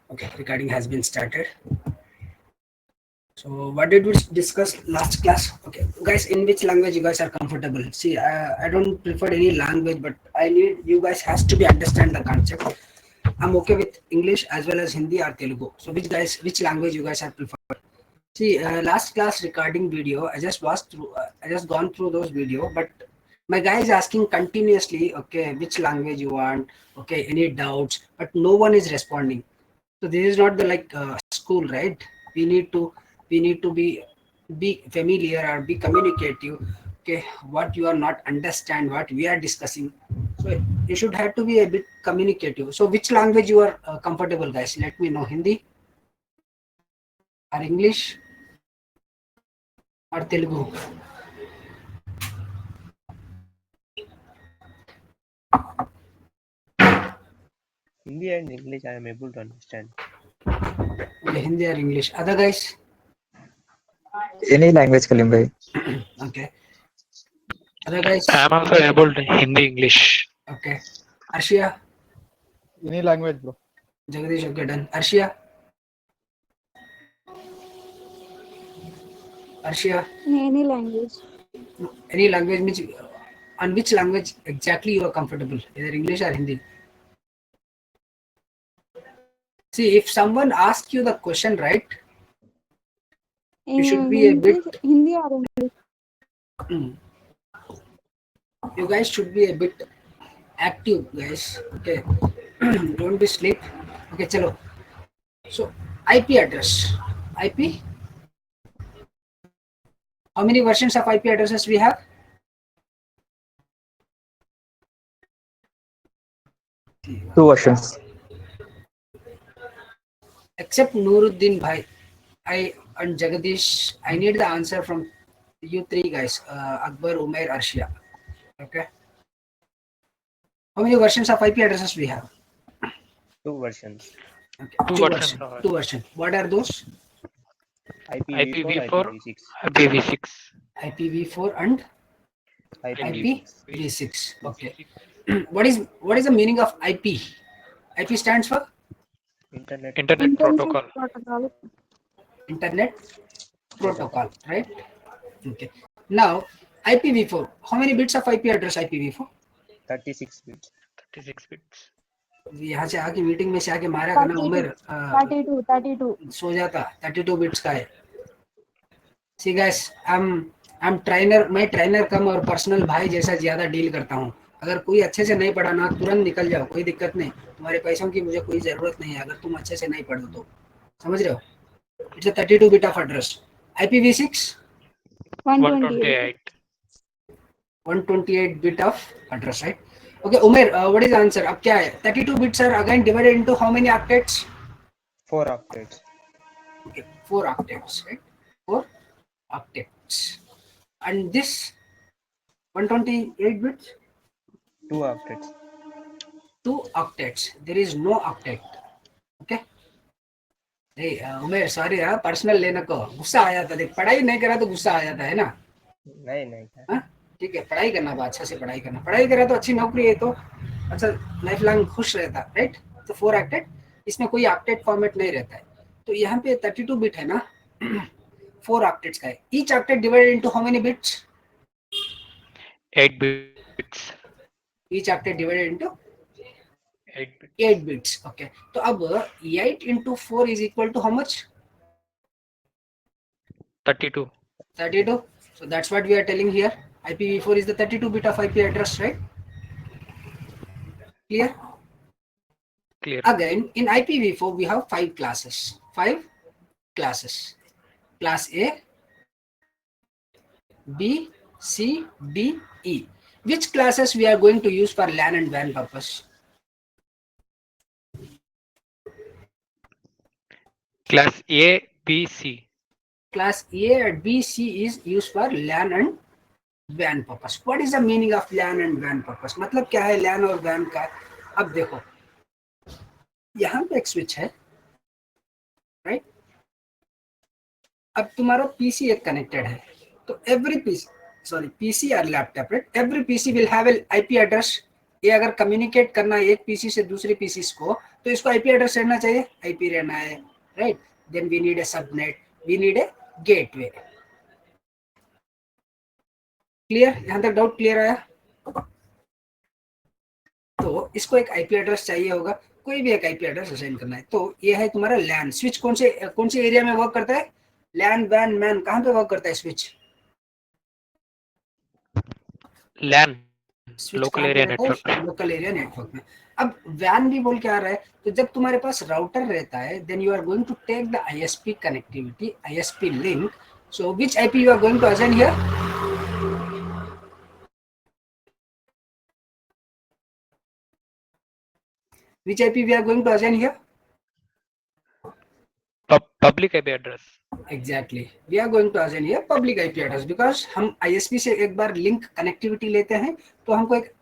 Okay, recording has been started. So, what did we discuss last class? Okay, guys, in which language you guys are comfortable? See, I don't prefer any language, but I need you guys has to be understand the concept. I'm okay with English as well as Hindi or Telugu. So, which language you guys are prefer? See, last class recording video, I just watched through, I just gone through those video, but my guy is asking continuously, okay, which language you want, okay, any doubts, but no one is responding. So this is not the school, right? We need to be familiar or be communicative. Okay, what you are not understand, what we are discussing. So you should have to be a bit communicative. So which language you are comfortable, guys? Let me know. Hindi or English or Telugu? Hindi and English I am able to understand. Okay, Hindi or English. Other guys? Any language Kalim bhai. Okay. Other guys? I am also able to Hindi, English. Okay. Arshia? Any language, bro. Jagadish, okay, done. Arshia? Arshia? Any language. Any language means on which language exactly you are comfortable, either English or Hindi. See, if someone asks you the question, right, you should be a bit. Hindi or English. You guys should be a bit active, guys. Okay, don't be sleep. Okay, chalo. So IP address. IP. How many versions of IP addresses we have? Two versions. Except Nuruddin Bhai, I and Jagadish, I need the answer from you three guys, Akbar, Umair, Arshia. Okay. How many versions of IP addresses we have? Two versions. Okay. Two versions. Two versions. What are those? IPv4, IPv6. IPv6. IPv4 and IPv6. IPv6. Okay. What is the meaning of IP? IP stands for Internet. Internet protocol. Internet Protocol, right? Okay. Now IPv4. How many bits of IP address IPv4? 36 bits. 36 bits. यहाँ से आके meeting में से आके मारा करना उमर 32. सो जाता 32 bits का है. See guys, I'm trainer, मैं ट्रेनर कम और पर्सनल भाई जैसा ज्यादा डील करता हूँ. अगर कोई अच्छे से नहीं पढ़ा ना तुरंत निकल जाओ, कोई दिक्कत नहीं. तुम्हारे पैसों की मुझे कोई जरूरत नहीं है अगर तुम अच्छे से नहीं पढ़ो तो. समझ रहे हो? It's a 32 bit of address. IPv6 128. 128 bit of address, right? Okay, Umair, what is the answer? अब क्या है? 32 bits are again divided into how many octets? 4 octets. Okay, 4 octets, right? 4 octets. And this 128 bits? 2 octets. 2 octets. There is no octet. Okay? Hey, Umer sorry यार personal लेने को गुस्सा आ जाता है. देख पढ़ाई नहीं करा तो गुस्सा आ जाता है ना. नहीं. ठीक है, पढ़ाई करना बा, अच्छा से पढ़ाई करना. पढ़ाई करा तो अच्छी नौकरी है तो अच्छा लाइफ लॉन्ग खुश रहता, राइट? तो 4 ऑक्टेट, इसमें कोई ऑक्टेट फॉर्मेट नहीं रहता है. तो यहाँ पे 32 बिट है ना, 4 ऑक्टेट्स का है. Each octet divided into how many bits? 8 bits. Each octet divided into 8 bits. 8 bits. Okay, तो अब 8 into 4 is equal to how much? 32. 32. So that's what we are telling here. IPv4 is the 32 bit of IP address, right? Clear? Clear. Again, in IPv4 we have 5 classes. 5 classes. Class A, B, C, D, E. Which classes we are going to use for LAN and WAN purpose? Class A, B, C. Class A and B, C is used for LAN and WAN purpose. What is the meaning of LAN and WAN purpose? मतलब क्या है LAN और WAN का? अब देखो, यहाँ पे एक स्विच है, राइट? अब तुम्हारा पीसी एक कनेक्टेड है, तो एवरी पीसी और laptop, right? Every PC will have an IP address ये अगर कम्युनिकेट करना है एक पीसी से दूसरे पीसी को, तो इसको आईपी एड्रेस रहना चाहिए, आईपी रहना है, right. Then we need a subnet, we need a gateway. Clear? यहां तक डाउट क्लियर आया? तो इसको एक आईपी एड्रेस चाहिए होगा, कोई भी एक आईपी एड्रेस असाइन करना है। तो ये है तुम्हारा लैन। स्विच कौन से एरिया में वर्क करता है? लैन, वैन, मैन, कहां पे वर्क करता है स्विच? लैन, स्विच लोकल कहां पे एरिया रहता है? नेटवर्क। लोकल एरिया नेटवर्क में। अब वैन भी बोल के आ रहा है, तो जब तुम्हारे पास राउटर रहता है, then you are going to take the ISP connectivity, ISP link. So which IP you are going to assign here? Which IP we are going to assign here? Public IP address. Exactly. We are going to assign here public IP address because हम ISP से एक बार link connectivity लेते हैं, तो हमको एक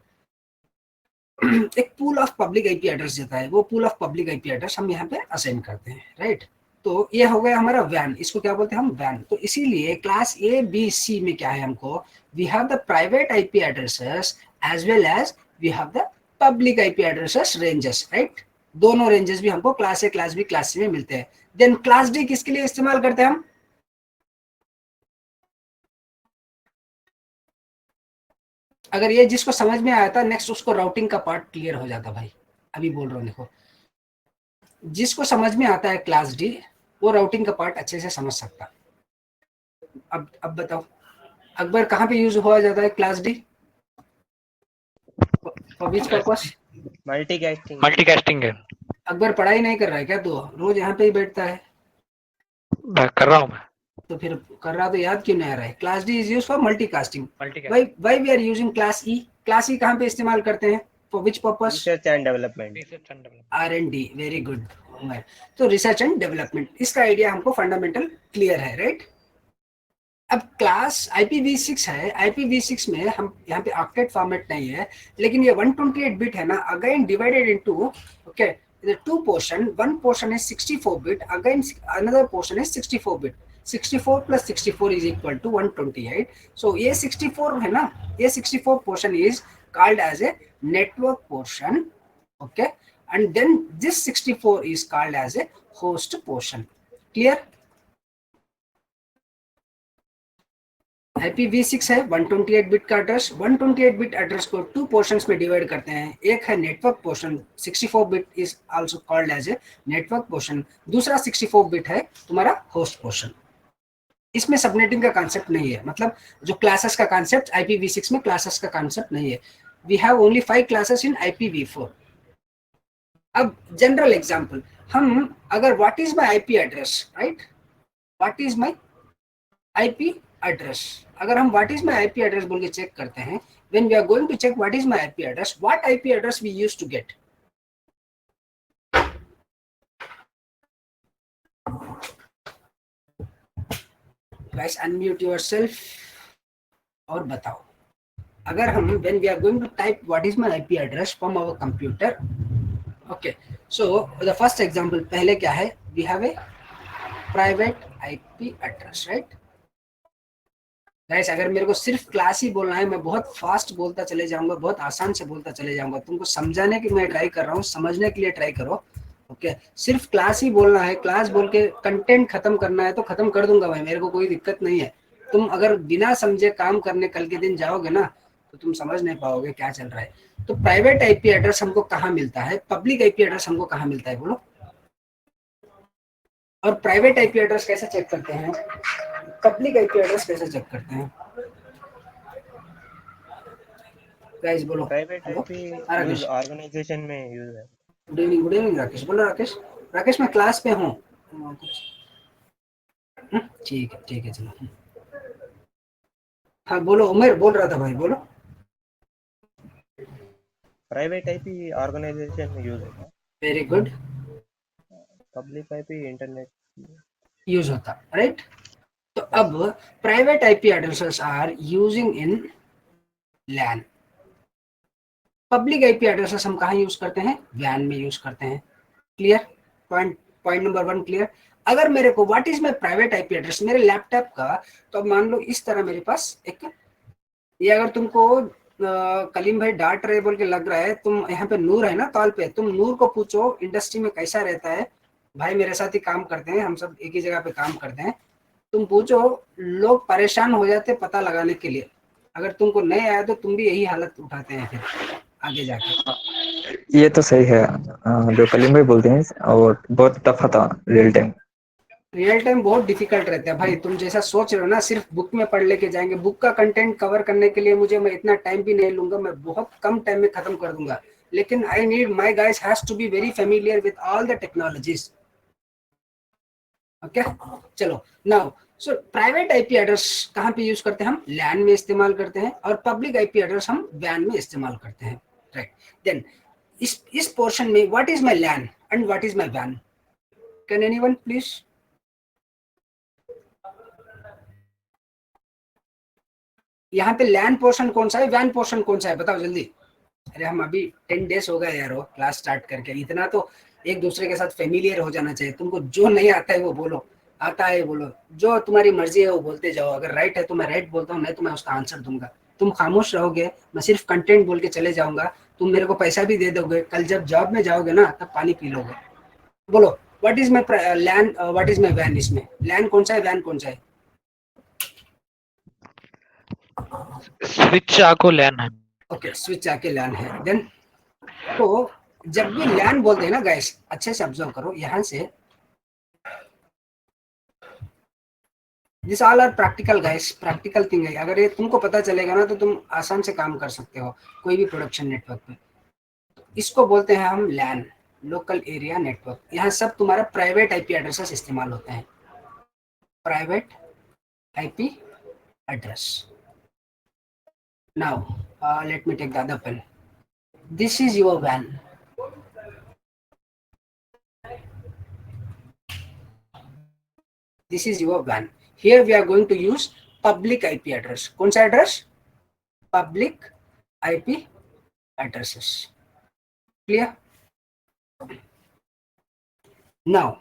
pool of public IP address देता है। वो pool of public IP address हम यहाँ पे असाइन करते हैं, राइट। तो ये हो गया हमारा वैन। इसको क्या बोलते हैं हम? वैन। तो इसीलिए क्लास ए बी सी में क्या है हमको? We have the private IP addresses as well as we have the public IP addresses ranges, right. दोनों रेंजेस भी हमको class A, class B, class C में मिलते हैं। देन क्लास डी किसके लिए इस्तेमाल करते हैं हम? अगर ये जिसको समझ में आया था, नेक्स्ट उसको राउटिंग का पार्ट क्लियर हो जाता भाई। अभी बोल रहा हूँ, देखो, जिसको समझ में आता है क्लास डी, वो राउटिंग का पार्ट अच्छे से समझ सकता। अब बताओ, अकबर कहाँ पे यूज हुआ जाता है class D? For which purpose? Multicasting. है। अकबर पढ़ाई नहीं कर रहा है क्या? तो रोज यहाँ पे ही बैठता है। मैं कर रहा हूँ मैं। तो फिर कर रहा तो याद क्यों नहीं आ रहा है? Class D is use for multicasting. Multicasting. Why we are using class E? Class E कहाँ पे इस्तेमाल करते हैं? For which purpose? Research and development. R&D, very good. तो रिसर्च एंड डेवलपमेंट, इसका आइडिया हमको फंडामेंटल क्लियर है, राइट। अब क्लास IPv6 है। IPv6 में हम यहाँ पे ऑक्टेट फॉर्मेट नहीं है, लेकिन ये 128 बिट है ना, again divided into, okay, two portion. One portion है 64 बिट, अगेन अनदर पोर्शन है 64 bit. 64 plus 64 is equal to 128। So ये 64 है ना, ये 64 portion is called as a network portion, okay, and then this 64 is called as a host portion. Clear? IPv6 है 128 bit का address. 128 bit address को two portions में divide करते हैं। एक है network portion, 64 bit is also called as a network portion. दूसरा 64 bit है तुम्हारा होस्ट पोर्शन। इसमें सबनेटिंग का कॉन्सेप्ट नहीं है, मतलब जो क्लासेस का कॉन्सेप्ट IPv6 में क्लासेस का कॉन्सेप्ट नहीं है। We have only 5 classes in IPv4। अब जनरल एग्जांपल, हम अगर what is my IP address, right, what is my IP address, अगर हम what is my IP address बोल के चेक करते हैं, when we are going to check what is my IP address, what IP address we used to get? Guys unmute yourself और बताओ। अगर हम when we are going to type what is my IP address from our computer, okay, so the first example, पहले क्या है? we have a private IP address, right guys। अगर मेरे को सिर्फ क्लास ही बोलना है, मैं बहुत फास्ट बोलता चले जाऊंगा, बहुत आसान से बोलता चले जाऊंगा। तुमको समझाने की मैं ट्राई कर रहा हूँ, समझने के लिए ट्राई करो, ओके। सिर्फ क्लास ही बोलना है, क्लास बोल के कंटेंट खत्म करना है तो खत्म कर दूंगा भाई, मेरे को कोई दिक्कत नहीं है। तुम अगर बिना समझे काम करने कल के दिन जाओगे ना, तो तुम समझ नहीं पाओगे क्या चल रहा है। तो प्राइवेट आईपी एड्रेस हमको कहाँ मिलता है? पब्लिक आईपी एड्रेस हमको कहाँ मिलता है बोलो? और प्राइवेट आईपी एड्रेस कैसे चेक करते हैं? पब्लिक आईपी एड्रेस कैसे चेक करते हैं? गाइस बोलो। प्राइवेट आईपी ऑर्गेनाइजेशन में यूज है। Good evening Rakesh. बोलो राकेश। राकेश मैं क्लास पे हूँ। ठीक है चलो। हाँ बोलो, उमेर बोल रहा था भाई, बोलो। प्राइवेट आईपी ऑर्गेनाइजेशन में यूज होता है। Very good. Public IP internet use होता, राइट। तो अब private IP addresses are using in LAN. Public IP addresses हम कहाँ यूज करते हैं? वैन में यूज करते हैं। क्लियर? Point number 1 clear. अगर मेरे को what is my private IP address मेरे लैपटॉप का, तो अब मान लो इस तरह मेरे पास एक, ये अगर तुमको कलीम भाई डांट रहे बोल के लग रहा है। तुम यहाँ पे नूर है ना कॉल पे, तुम नूर को पूछो इंडस्ट्री में कैसा रहता है। भाई मेरे साथ ही काम करते हैं, हम सब एक ही जगह पे काम करते हैं। तुम पूछो, लोग परेशान हो जाते पता लगाने के लिए। अगर तुमको नहीं आया तो तुम भी यही हालत उठाते हैं फिर आगे जाके। ये तो सही है। जो कलीम भाई बोलते हैं और बहुत टफ था रियल टाइम। रियल टाइम बहुत डिफिकल्ट रहता है भाई। तुम जैसा सोच रहे हो ना सिर्फ बुक में पढ़ लेके जाएंगे, बुक का कंटेंट कवर करने के लिए मुझे मैं इतना टाइम भी नहीं लूंगा, मैं बहुत कम टाइम में खत्म कर दूंगा। लेकिन I need my guys has to be very familiar with all the technologies. Okay चलो now, so private IP address कहाँ पे यूज करते हैं हम? लैन में इस्तेमाल करते हैं, और पब्लिक आईपी एड्रेस हम वैन में इस्तेमाल करते हैं, राइट। देन इस पोर्शन में what is my LAN and what is my वैन? Can anyone please? यहाँ पे लैन पोर्शन कौन सा है, वैन पोर्शन कौन सा है, बताओ जल्दी। अरे हम अभी 10 डेज हो गए यार वो क्लास स्टार्ट करके, इतना तो एक दूसरे के साथ फेमिलियर हो जाना चाहिए। तुमको जो नहीं आता है वो बोलो, आता है बोलो, जो तुम्हारी मर्जी है वो बोलते जाओ। अगर राइट है तो मैं राइट बोलता हूँ, नहीं तो मैं उसका आंसर दूंगा। तुम खामोश रहोगे, मैं सिर्फ कंटेंट बोल के चले जाऊंगा, तुम मेरे को पैसा भी दे दोगे, कल जब जॉब में जाओगे ना तब पानी पी लोगे। बोलो what is my LAN, what is my वैन? इसमें लैन कौन सा है, वैन कौन सा है? स्विच आको लैन है। ओके स्विच आके लैन है। देन तो जब भी लैन बोलते हैं ना गाइस, अच्छे से ऑब्जर्व करो यहाँ से, this all are practical guys, practical thing है। अगर ये तुमको पता चलेगा ना तो तुम आसान से काम कर सकते हो कोई भी प्रोडक्शन नेटवर्क पे। इसको बोलते हैं हम लैन, लोकल एरिया नेटवर्क। यहाँ सब तुम्हारा प्राइवेट आईपी एड्रेसेस इस्तेमाल होते हैं, private IP address. Now let me take the other pen. This is your वैन, this is your WAN. Here we are going to use public IP address. कौन सा address? Public IP addresses. Clear? Now,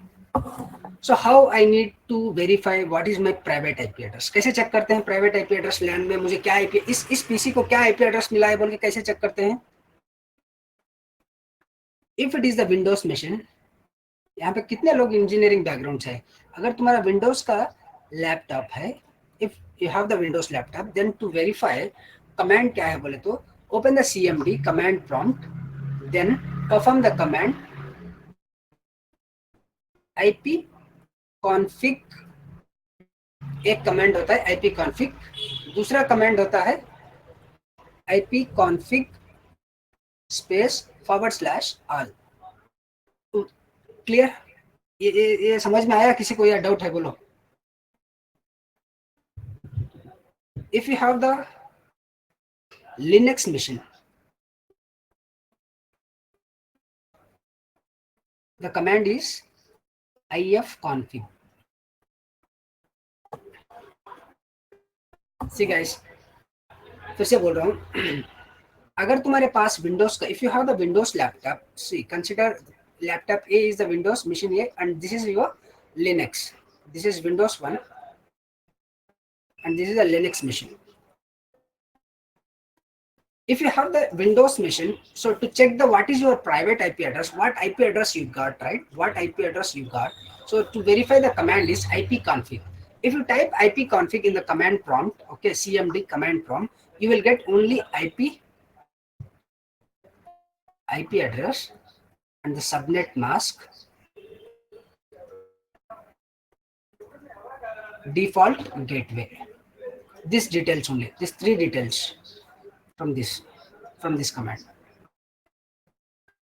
so how I need to verify what is my private IP address? कैसे check करते हैं private IP address? लैन में मुझे क्या IP, इस PC को क्या IP एड्रेस मिला है बोल के कैसे चेक करते हैं? If it is the Windows machine, यहाँ पे कितने लोग इंजीनियरिंग बैकग्राउंड है? अगर तुम्हारा विंडोज का लैपटॉप है, if you have the Windows laptop, then to verify command क्या है बोले तो open the CMD command prompt, then perform the command IP config। एक कमांड होता है IP config, दूसरा कमांड होता है IP config space /all। Clear? ये समझ में आया किसी को या डाउट है बोलो? If you have the Linux machine, the command is ifconfig। See guys, फिर से बोल रहा हूँ, अगर तुम्हारे पास विंडोज का, if you have the Windows laptop, see consider laptop A is the Windows machine A and this is your Linux. This is Windows 1 and this is a Linux machine. If you have the Windows machine, so to check the what is your private IP address, what IP address you got, right? What IP address you got. So to verify the command is ipconfig. If you type ipconfig in the command prompt, okay, CMD command prompt, you will get only IP address and the subnet mask, default gateway. This details only, these three details from this command.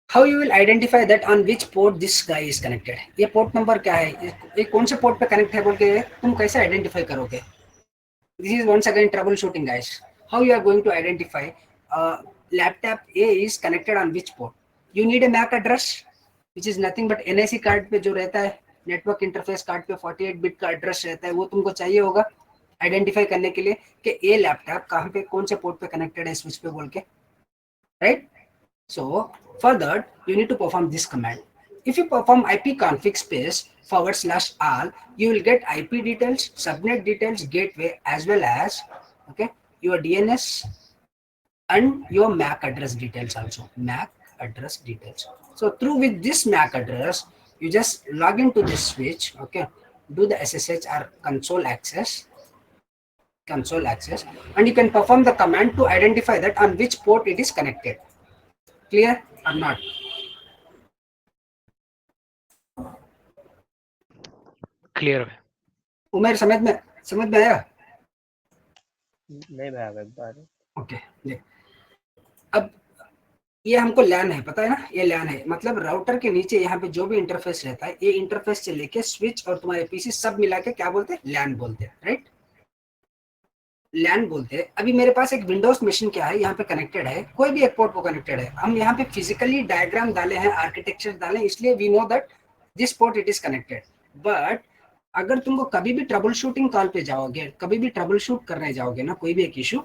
How you will identify that on which port this guy is connected? ये port number क्या है, ये कौन से port पे connect है बोल के तुम कैसे identify करोगे? This is once again troubleshooting guys. How you are going to identify laptop A is connected on which port? You need a MAC address which is nothing but NIC card पे जो रहता है, network interface card पे 48 bit का address रहता है, वो तुमको चाहिए होगा आइडेंटिफाई करने के लिए कि ये लैपटॉप कहाँ पे कौन से पोर्ट पे कनेक्टेड है स्विच पे बोल के, right? So for that you need to perform this command. If you perform ipconfig space /all, you will get IP details, subnet details, gateway, as well as okay your DNS and your MAC address details also. MAC address details. So through with this MAC address, you just log into this switch. Okay, do the SSH or console access, and you can perform the command to identify that on which port it is connected. Clear or not? Clear है. उमेर समझ में आया? नहीं भाई अब एक बार okay देख, अब ये हमको लैन है, पता है ना, ये लैन है, मतलब राउटर के नीचे यहाँ पे जो भी इंटरफेस रहता है, ये इंटरफेस से लेके स्विच और तुम्हारे पीसी सब मिला के क्या बोलते हैं? लैन बोलते हैं, राइट? लैन बोलते हैं। अभी मेरे पास एक विंडोज मशीन क्या है, यहाँ पे कनेक्टेड है, कोई भी एक पोर्ट को कनेक्टेड है। हम यहाँ पे फिजिकली डायग्राम डाले हैं, आर्किटेक्चर डाले, इसलिए we know that this port it is connected. But अगर तुमको कभी भी ट्रबल शूटिंग कॉल पे जाओगे, कभी भी ट्रबल शूट करने जाओगे ना कोई भी एक इशू,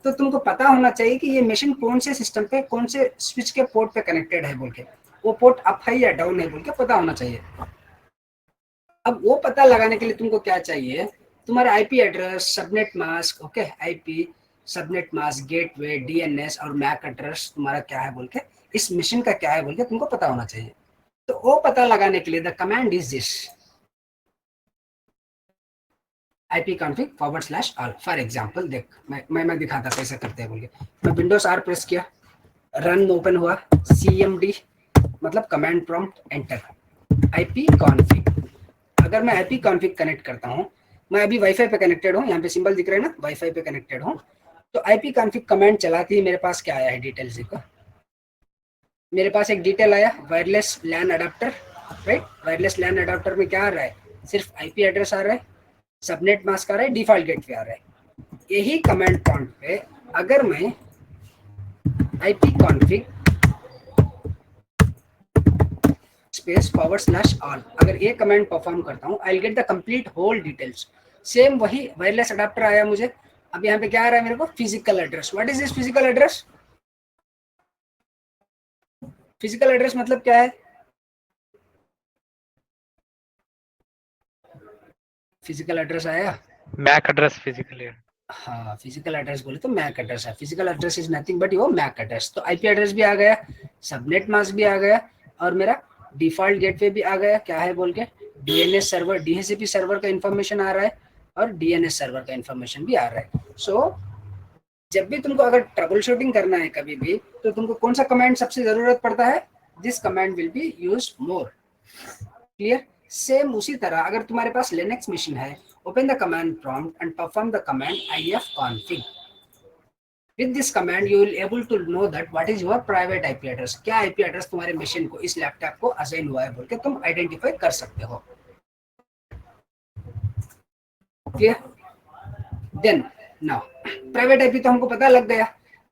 तो तुमको पता होना चाहिए कि ये मशीन कौन से सिस्टम पे, कौन से स्विच के पोर्ट पे कनेक्टेड है बोल के, वो पोर्ट अप है या डाउन है बोल के पता होना चाहिए। अब वो पता लगाने के लिए तुमको क्या चाहिए? तुम्हारा IP address, subnet mask, okay, IP, subnet mask, gateway, DNS और मैक एड्रेस तुम्हारा क्या है बोल के, इस मशीन का क्या है बोल के तुमको पता होना चाहिए। तो वो पता लगाने के लिए the command is this ipconfig/all। For example देख, मैं दिखाता कैसे करते हैं बोल के। मैं विंडोज आर प्रेस किया, रन ओपन हुआ, cmd मतलब कमांड प्रॉम्प्ट एंटर, ipconfig। अगर मैं ipconfig कनेक्ट करता हूँ, मैं अभी वाईफाई पे कनेक्टेड हूँ, यहाँ पे सिंबल दिख रहा है ना, वाईफाई पे कनेक्टेड हूँ, तो ipconfig कमांड चलाती है। मेरे पास क्या आया है डिटेल्स देखो, मेरे पास एक डिटेल आया, वायरलेस लैन अडाप्टर, राइट? वायरलेस लैन अडाप्टर में क्या आ रहा है? सिर्फ आईपी एड्रेस आ रहा है, सबनेट मास्क आ रहा है, डिफॉल्ट गेटवे आ रहा है। यही कमांड प्रॉम्प्ट पे अगर मैं ipconfig /all अगर ये कमांड परफॉर्म करता हूँ, I will get the complete whole details. Same वही वायरलेस अडाप्टर आया मुझे। अब यहाँ पे क्या आ रहा है मेरे को? Physical address. What is this physical address? Physical address मतलब क्या है? फिजिकल एड्रेस आया, MAC address physically. हाँ, फिजिकल एड्रेस बोले तो मैक एड्रेस है। Physical address is nothing but your MAC address. तो आईपी एड्रेस भी आ गया, सबनेट मास्क भी आ गया, और मेरा डिफॉल्ट गेटवे भी आ गया। क्या है बोल के? डीएनएस सर्वर, डीएचसीपी सर्वर का इंफॉर्मेशन आ रहा है, और डीएनएस सर्वर का इंफॉर्मेशन भी आ रहा है। सो जब भी तुमको अगर ट्रबल शूटिंग करना है कभी भी, तो तुमको कौन सा कमांड सबसे जरूरत पड़ता है? This command will be use more. Clear? Same उसी तरह अगर तुम्हारे पास लिनक्स मशीन है, open the command prompt and perform the command ifconfig. With this command you will able to know that what is your private IP address, क्या IP address तुम्हारे machine को, इस laptop को असाइन हुआ है बोल के तुम आइडेंटिफाई कर सकते हो। Clear? Then now private IP तो हमको पता लग गया।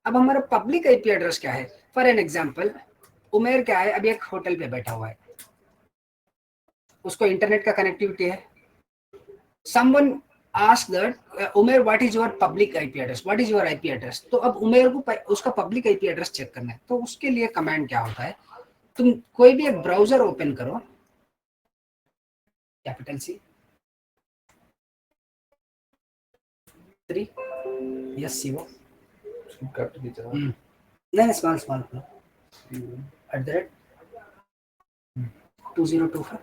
अब हमारा पब्लिक आईपी एड्रेस क्या है? फॉर एन एग्जांपल, उमेर क्या है, अभी एक होटल पे बैठा हुआ है, उसको इंटरनेट का कनेक्टिविटी है। Someone asked that Umair, what is your public IP address? What is your IP address? तो अब उमेर को उसका पब्लिक IP एड्रेस चेक करना है, तो उसके लिए कमांड क्या होता है? तुम कोई भी एक ब्राउजर ओपन करो, कैपिटल C 3 यस CO नहीं स्मॉल @2024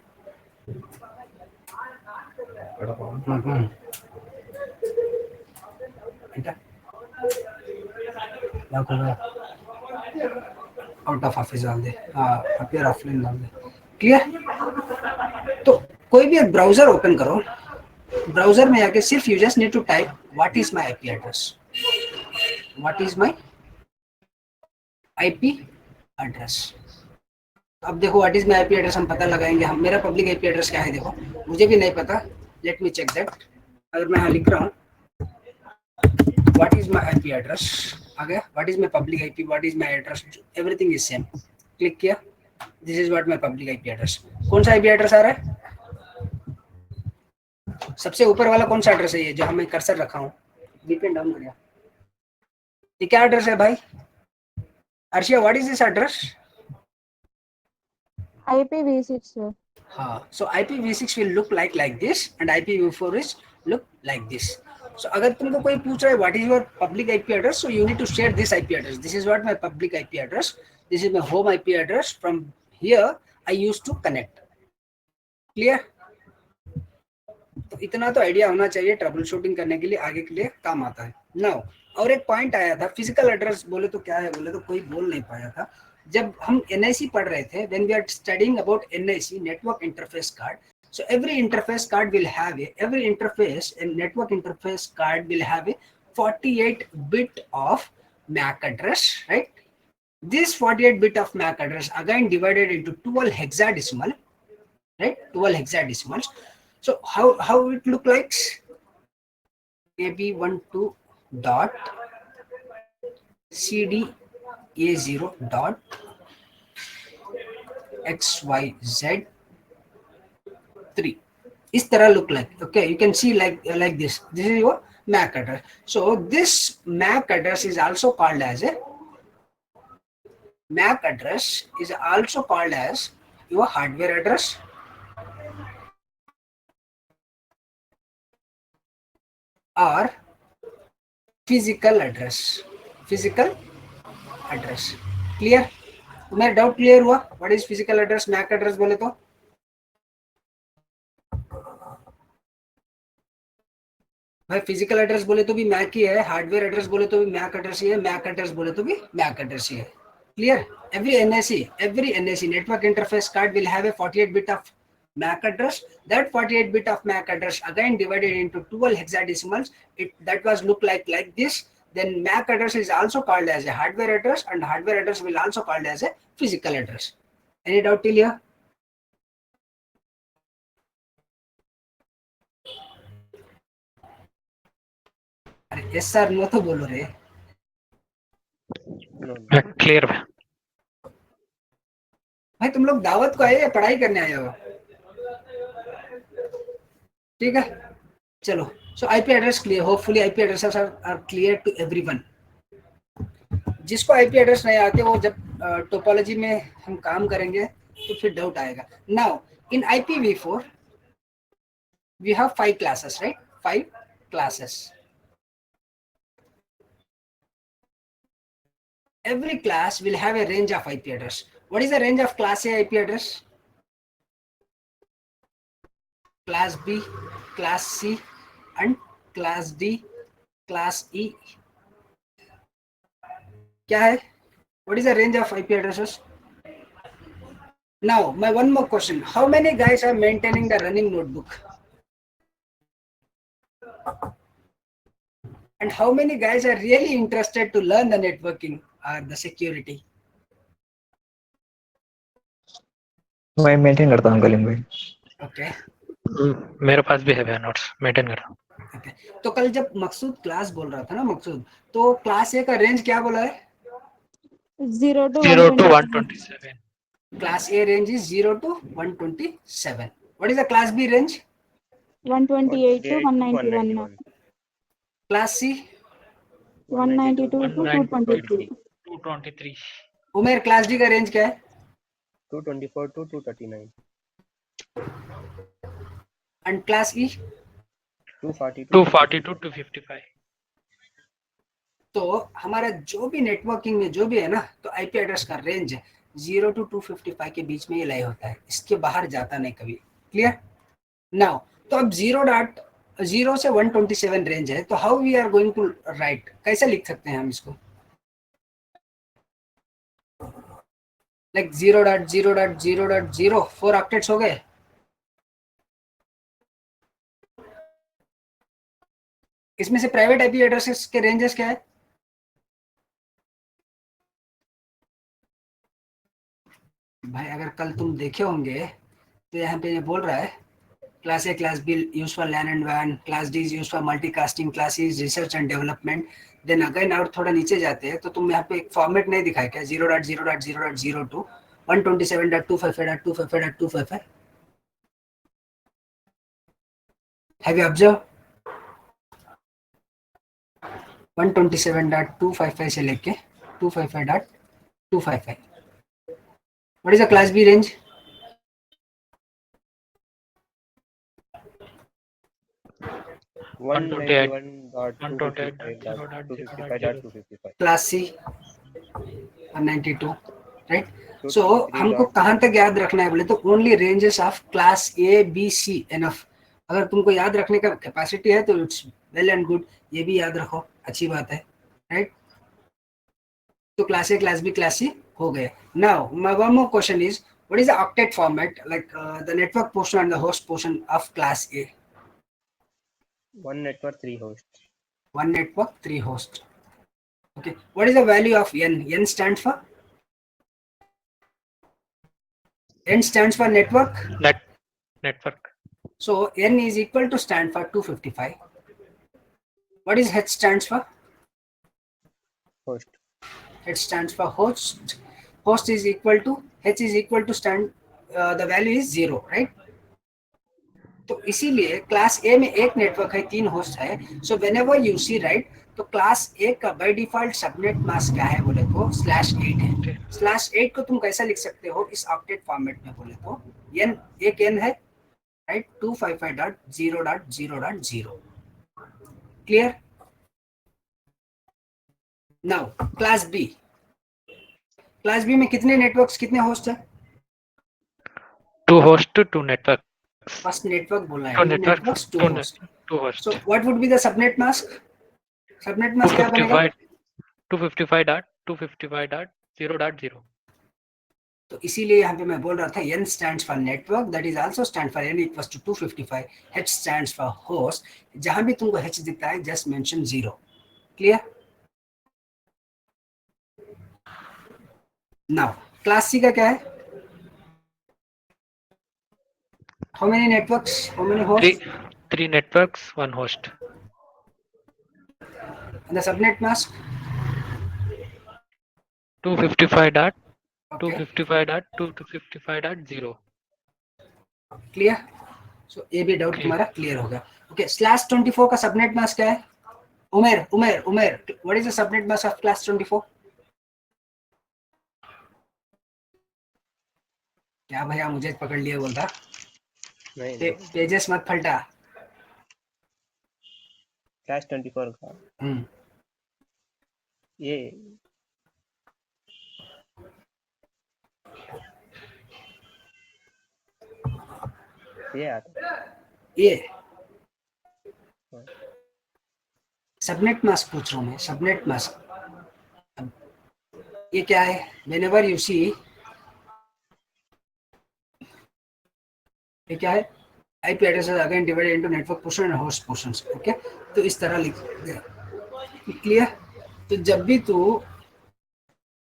आउट ऑफ ऑफिस डाल दे, अपीयर ऑफलाइन डाल दे। क्लियर? तो कोई भी एक ब्राउजर ओपन करो, ब्राउजर में आके सिर्फ you just need to type what is my IP address, what is my IP address. अब देखो what is my IP address हम पता लगाएंगे। हम, मेरा पब्लिक आईपी एड्रेस क्या है देखो, मुझे भी नहीं पता, लेट मी चेक दैट। अगर मैं यहाँ लिख रहा हूँ what is my IP address, आ गया what is my public IP, what is my address, everything is same. Click किया, this is what my public IP address. कौन सा आईपी एड्रेस आ रहा है? सबसे ऊपर वाला कौन सा एड्रेस है? ये जो हमें कर्सर रखा हूँ, वीपीएन डाउन कर दिया, ये क्या एड्रेस है भाई? Arshiya, what is this address? IPv6 sir. हाँ, so IPv6 will look like this and IPv4 is look like this. So अगर तुमको कोई पूछ रहा है what is your public IP address, so you need to share this IP address. This is what my public IP address. This is my home IP address. From here I used to connect. Clear? तो इतना तो idea होना चाहिए trouble shooting करने के लिए, आगे के लिए काम आता है. नाउ और एक पॉइंट आया था, फिजिकल एड्रेस बोले तो क्या है, बोले तो कोई बोल नहीं पाया था. जब हम NIC पढ़ रहे थे, when we are studying about NIC, network interface card, so every interface card will have every interface and network interface card will have a 48 bit of MAC address, right? This 48 bit of MAC address again divided into 12 hexadecimal, right? 12 hexadecimals. So how it look like? AB12 dot CDA0 dot XYZ 3. Is तरह look like. Okay, you can see like this. This is your MAC address. So this MAC address is also called as a MAC address is also called as your hardware address. Or physical address. Physical address. Clear? तुम्हारा doubt clear हुआ? What is physical address, MAC address बोले तो? भाई physical address बोले तो भी Mac ही है, hardware address बोले तो भी मैक एड्रेस ही है, मैक एड्रेस बोले तो भी मैक एड्रेस ही है. Clear? every NIC network interface card will have a 48 bit of MAC address. That 48 bit of MAC address again divided into 12 hexadecimals. That was look like this. Then MAC address is also called as a hardware address, and hardware address will also called as a physical address. Any doubt till here? Yes sir, no तो बोलो रे. Clear है. भाई तुम लोग दावत को आए या पढ़ाई करने आए हो? ठीक है, चलो. So IP address clear. Hopefully IP addresses are clear to everyone. जिसको IP address नहीं आते वो जब टोपोलॉजी में हम काम करेंगे तो फिर डाउट आएगा. Now in IPv4 we have 5 classes, right? 5 classes. Every class will have a range of IP address. What is the range of class A IP address? Class B, class C, and class D, class E. क्या है? What is the range of IP addresses? Now, my one more question. How many guys are maintaining the running notebook? And how many guys are really interested to learn the networking or the security? मैं maintain करता हूँ कलीम भाई. Okay. मेरे पास भी है notes, maintain कर रहा हूँ. Okay. तो कल जब मकसूद क्लास बोल रहा था ना, मकसूद, तो क्लास ए का रेंज क्या बोला है? 0 to 0 to 127. 127. Class A range is 0 to 127. What is the class B range? 128 to 191. Class C? 192 to 223. 223. Umer, class D का रेंज क्या है? 224 to 239. And class E? 240 to 240 to 255. तो हमारा जो भी नेटवर्किंग में जो भी है ना, तो आईपी एड्रेस का रेंज 0 to 255 के बीच में ये लाई होता है, इसके बाहर जाता नहीं कभी. क्लियर? नाउ तो अब 0 से 127 रेंज है, तो how we are going to write, कैसे लिख सकते हैं हम इसको? लाइक 0.0.0.0 4 ऑक्टेट्स हो गए. इसमें से प्राइवेट आईपी एड्रेसेस के रेंजेस क्या है? भाई अगर कल तुम देखे होंगे तो यहाँ पे ये बोल रहा है class A class B use for LAN and वैन, class D use for multicasting, class is research and development. Then again और थोड़ा नीचे जाते हैं तो तुम यहाँ पे एक फॉर्मेट नहीं दिखाया क्या? 0.0.0.02 127.255.255.255. Have you observe? 127.255 से लेके 255.255. What is the class B range? 191.255.255.255. Class C 192, right? So हमको कहाँ तक याद रखना है बोले तो only ranges of class A B C enough. अगर तुमको याद रखने का कैपेसिटी है तो इट्स वेल एंड गुड, ये भी याद रखो, अच्छी बात है, राइट? तो class A class B class C हो गए। Now my one more question is, what is the octet format, like the network portion and the host portion of class A? One network, 3 hosts. One network, 3 hosts. Okay, what is the value of n? N stands for network. Network. So n is equal to stand for 255. What is h stands for? Host. H stands for host. Host is equal to h is equal to stand, the value is 0, right? तो इसीलिए class ए में एक network है, 3 host है। So whenever you see, right, तो class A का by default subnet mask क्या है बोले तो /8 है। /8 को तुम कैसा लिख सकते हो इस ऑक्टेट फॉर्मेट में बोले तो n, एक n है, right, 255.0.0.0। Clear? Now class B. Class B में कितने नेटवर्क्स, कितने होस्ट है? 2 host, 2 network. फर्स्ट नेटवर्क बोला है, 2 2 network, networks, 2 2 host. host. So what would be the subnet mask? Subnet mask क्या बनेगा? 255.255.0.0. तो इसीलिए यहाँ पे मैं बोल रहा था n stands for network, that is also stand for n equals to 255, h stands for host। जहां भी तुमको h दिखता है just mention 0। Clear? Now class C का क्या है? How many networks, how many hosts? 3 networks, 1 host. And the subnet mask? 255.255.255.0. Clear? सो ये भी डाउट तुम्हारा क्लियर हो गया। ओके, /24 का सबनेट मास्क क्या है? Umer, what is the subnet mask of /24? क्या भैया मुझे पकड़ लिया बोलता? पेजेस मत फलटा। /24 का ये आता, ये सबनेट मास्क पूछ रहा हूँ मैं, सबनेट मास्क। ये क्या है? व्हेनेवर यू सी, ये क्या है? IP address again divided into network portion and host portions. Okay, तो इस तरह लिख दे। क्लियर? तो जब भी तू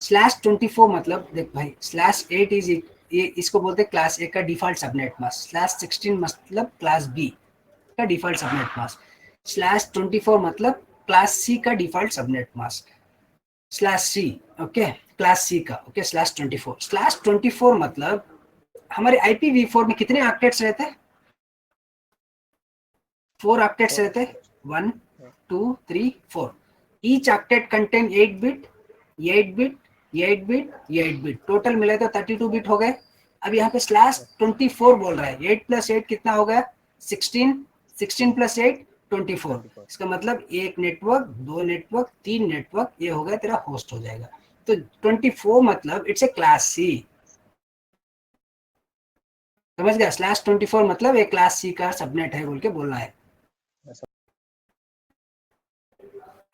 /24 मतलब देख भाई, /8 इज, ये इसको बोलते हैं क्लास ए का डिफॉल्ट सबनेट मास्क। /16 मतलब क्लास बी का डिफॉल्ट सबनेट मास्क। /24 मतलब क्लास सी का default subnet mask. /c, okay, class C का, ओके, /24 मतलब हमारे IPv4 में कितने ऑक्टेट्स रहते हैं? 4 ऑक्टेट्स रहते हैं, 1 2 3 4। Each octet contain 8 bit, 8 bit, 8 bit, 8 bit, total मिले तो 32 बिट हो गए। अब यहाँ पे /24 बोल रहा है, 8 + 8 कितना हो गया? 16, 16 + 8 24। इसका मतलब एक नेटवर्क, 2 नेटवर्क, 3 नेटवर्क, ये हो गया तेरा होस्ट हो जाएगा। तो 24 मतलब इट्स ए क्लास सी। समझ गया? /24 मतलब एक क्लास सी का सबनेट है बोल के बोलना है।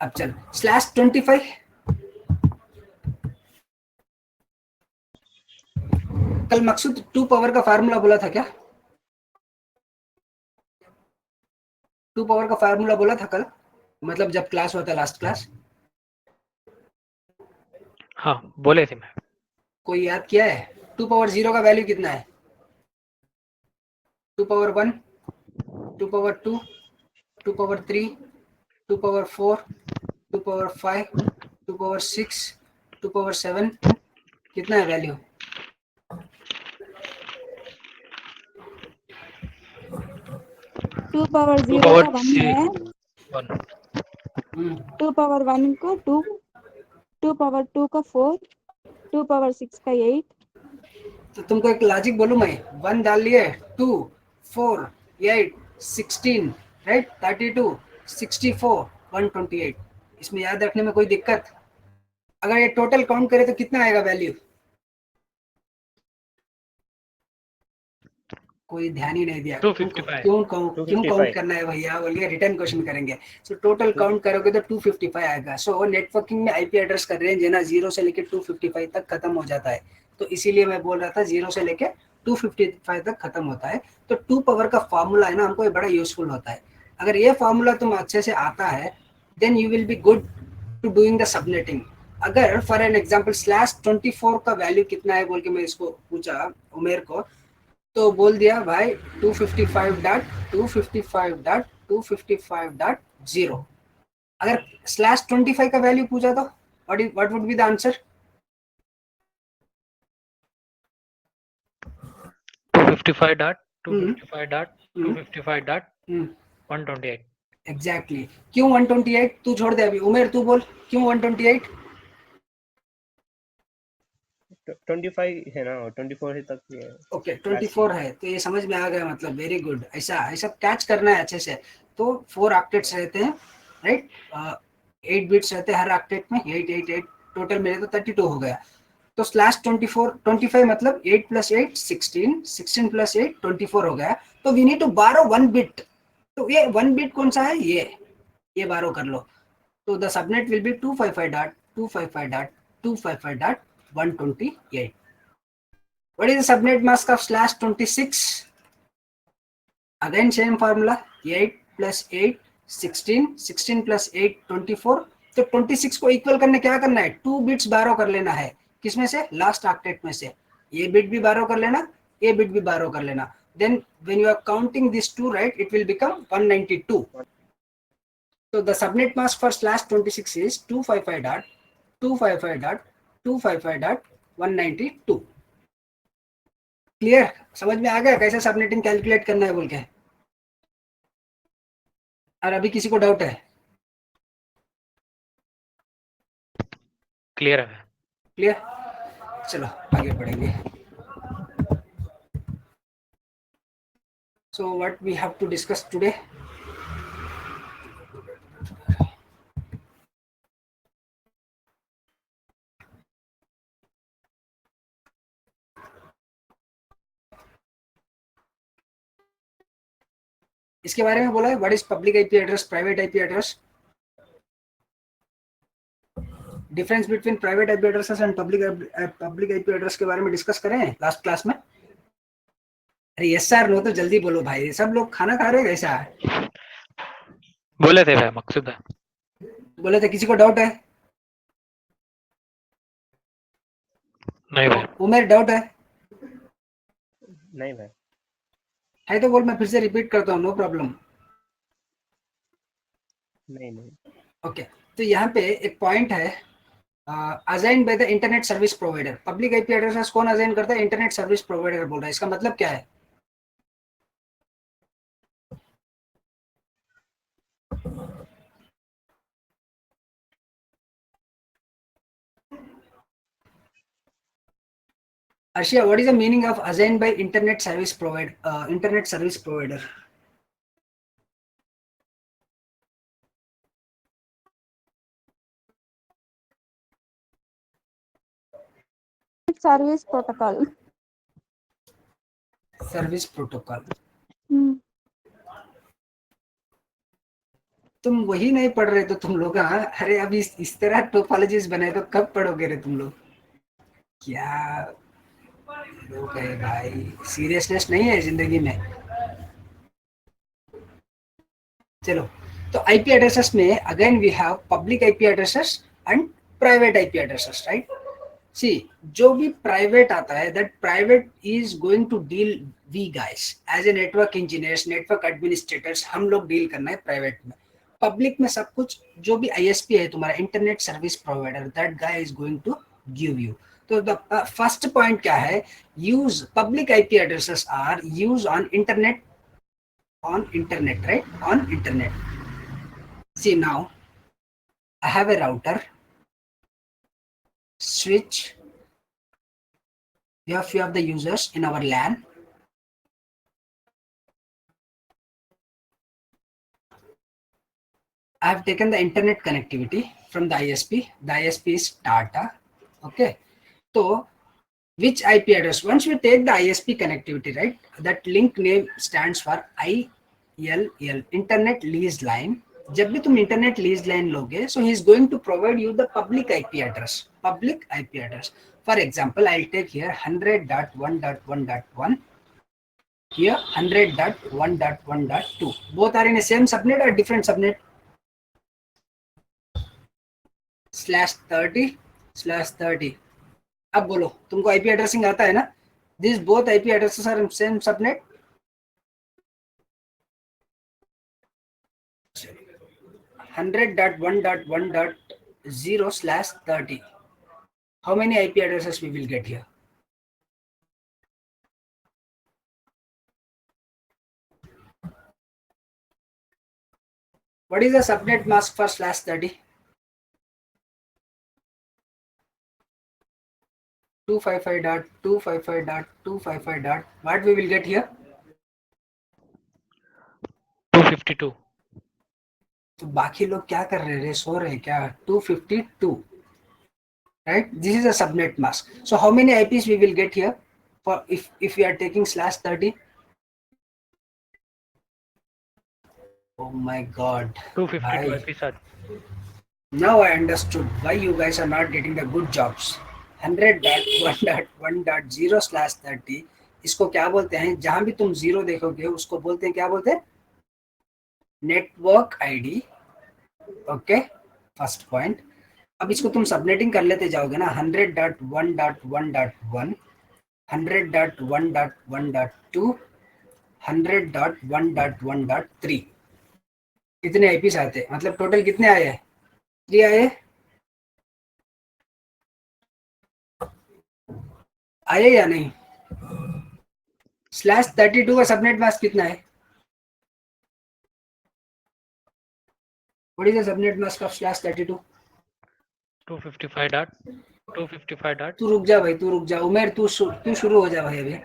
अब चल /25 कल मकसूद 2 पावर का फार्मूला बोला था क्या? 2 पावर का फार्मूला बोला था कल, मतलब जब क्लास हुआ था लास्ट क्लास। हाँ बोले थे मैं। कोई याद किया है? 2 पावर 0 का वैल्यू कितना है? 2 power 1, 2 power 2, 2 power 3, 2 power 4, 2 power 5, 2 power 6, 2 power 7, कितना है वैल्यू? 2 पावर 0 2 का 1 है, 2 पावर 1 का 2, 2 पावर 2 का 4, 2 पावर 6 का 8। तो तुमको एक लॉजिक बोलूं मैं, 1 डाल लिए, 2 4 8 16, राइट, 32, 64 128, इसमें याद रखने में कोई दिक्कत? अगर ये टोटल काउंट करे तो कितना आएगा वैल्यू? कोई ध्यान ही नहीं दिया। 255। क्यों काउंट 255 करना है भैया? बोलिए रिटर्न क्वेश्चन करेंगे। सो टोटल काउंट करोगे तो 255 आएगा। सो नेटवर्किंग में आईपी एड्रेस का रेंज है ना 0 से लेके 255 तक खत्म हो जाता है। तो इसीलिए मैं बोल रहा था 0 से लेके 255 तक खत्म होता है। तो 2 पावर का फॉर्मूला है ना, हमको ये बड़ा यूजफुल होता है। अगर ये फॉर्मूला तुम अच्छे से आता है then you will be good to doing the subnetting. अगर फॉर एन एग्जांपल /24 का वैल्यू कितना है बोल के मैं इसको पूछा उमेर को, तो बोल दिया भाई 255.255.255.0। अगर /25 का वैल्यू पूछा तो what would be the answer? 255 dot 255 dot 255 dot 128। Exactly. क्यों 128? तू छोड़ दे अभी, उमेर तू बोल क्यों 128? 25 है ना, 24 है तक ये। ओके 24 है तो ये समझ में आ गया, मतलब वेरी गुड। ऐसा ऐसा कैच करना है अच्छे से। तो 4 ऑक्टेट्स रहते हैं राइट, 8 बिट्स रहते हैं हर ऑक्टेट में, 888 टोटल मेरे तो 32 हो गया। तो /25 मतलब 8 + 8 16, 16 + 8 24 हो गया। तो वी नीड टू बारो 1 बिट। तो ये 1 बिट कौन सा है? ये बारो कर लो। तो the subnet will be 255.255.255.128। What is the subnet mask of /26? Again same formula, 8 + 8 16, 16 + 8 24। तो 26 को इक्वल करने क्या करना है? 2 बिट्स बारो कर लेना है। किसमें से? लास्ट ऑक्टेट में से। ये बिट भी बारो कर लेना, ये बिट भी बारो कर लेना। Then when you are counting these two, right, it will become 192. So the subnet mask for /26 is 255.255.255.192। Clear? समझ में आ गया कैसे सबनेटिंग कैलकुलेट करना है बोल के? और अभी किसी को डाउट है? क्लियर है। क्लियर? चलो आगे बढ़ेंगे। So what we have to discuss today? इसके बारे में बोला है, what is public IP address, private IP address, difference between private IP addresses and public IP address के बारे में डिस्कस करें लास्ट क्लास में। अरे यस सर नो तो जल्दी बोलो भाई, सब लोग खाना खा रहे हैं कैसा? बोले थे भाई, मकसूद है। बोले थे, किसी को डाउट है? नहीं भाई। उमेर डाउट है? नहीं भाई। है तो बोल, मैं फिर से रिपीट करता हूँ, नो प्रॉब्लम। नहीं। ओके तो यहाँ पे एक पॉइंट है, assign by the internet service provider. Public IP address कौन असाइन करता है? इंटरनेट सर्विस प्रोवाइडर बोल रहा है। इसका मतलब क्या है? Arshia, what is the meaning of assigned by internet service provider? Service protocol. Service protocol. Hmm. तुम वही नहीं पढ़ रहे तो तुम लोग? हाँ अरे अभी इस तरह टोपोलॉजीज बनाए तो कब पढ़ोगे रे तुम लोग? क्या लोग है भाई, सीरियसनेस नहीं है जिंदगी में। चलो तो आईपी एड्रेसेस में again we have public IP addresses and private IP addresses, right? See जो भी प्राइवेट आता है that private is going to deal we guys as a network engineers, network administrators, हम लोग डील करना है प्राइवेट में। पब्लिक में सब कुछ जो भी आईएसपी है तुम्हारा, internet service provider, that guy is going to give you. तो द फर्स्ट पॉइंट क्या है? Use public IP addresses are use on internet, right? On internet. See now, I have a router, switch. We have few of the users in our LAN. I have taken the internet connectivity from the ISP. The ISP is Tata. Okay, so which IP address? Once we take the ISP connectivity, right? That link name stands for ILL, Internet Lease Line. जब भी तुम internet lease line लोगे, so he is going to provide you the public IP address. Public IP address. For example, I'll take here 100.1.1.1. Here 100.1.1.2. Both are in a same subnet or different subnet? /30/30. अब बोलो, तुमको IP addressing आता है ना? These both IP addresses are in same subnet. 100.1.1.0/30. How many IP addresses we will get here? What is the subnet mask for /30? 255.255.255. What we will get here? 252. तो बाकी लोग क्या कर रहे हैं? सो रहे क्या? 252, right? This is a subnet mask. So how many IPs we will get here for if we are taking /30? Oh my god. 252 Bhai. IP sir. Now I understood why you guys are not getting the good jobs. 100.1.1.0/30. इसको क्या बोलते हैं? जहां भी तुम zero देखोगे उसको बोलते हैं, क्या बोलते हैं? Network ID. Okay, first point. अब इसको तुम सबनेटिंग कर लेते जाओगे ना. 100.1.1.1, 100.1.1.2, 100.1.1.3. कितने आईपीस आते हैं? मतलब टोटल कितने आए हैं? 3 आए या नहीं? /32 का सबनेट मास्क कितना है? What is the subnet mask of /32? 255. तू रुक जा भाई, तू रुक जा. उमेर तू शुरू हो जा भाई अभी.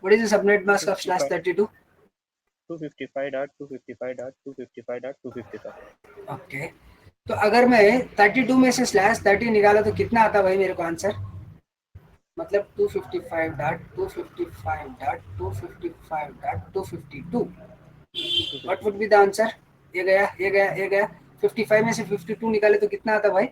What is the subnet mask of /32? 255.255.255.255. Okay, तो अगर मैं 32 में से /30 निकाला तो कितना आता भाई मेरे को आंसर? मतलब 255.255.255.252. What would be the answer? ये गया. 55 में से 52 निकाले तो कितना आता भाई?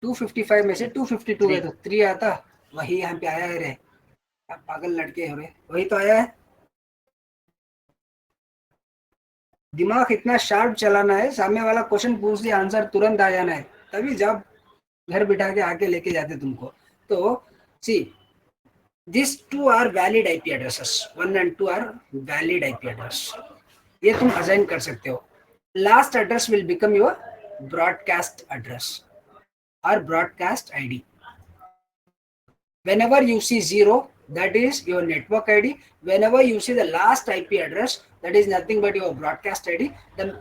255 में से 252 गए तो 3 आता. वही यहाँ पे आया है रे. आप पागल लड़के हो रे. वही तो आया है. दिमाग इतना शार्प चलाना है, सामने वाला क्वेश्चन पूछ दिया, आंसर तुरंत आ जाना है, तभी जब घर बिठा के आके लेके जाते तुमको. तो सी, these two are valid IP addresses. 1 and 2 are valid IP address. ये तुम असाइन कर सकते हो. Last address will become your broadcast address or broadcast ID. Whenever you see 0, that is your network ID. Whenever you see the last IP address, that is nothing but your broadcast ID. The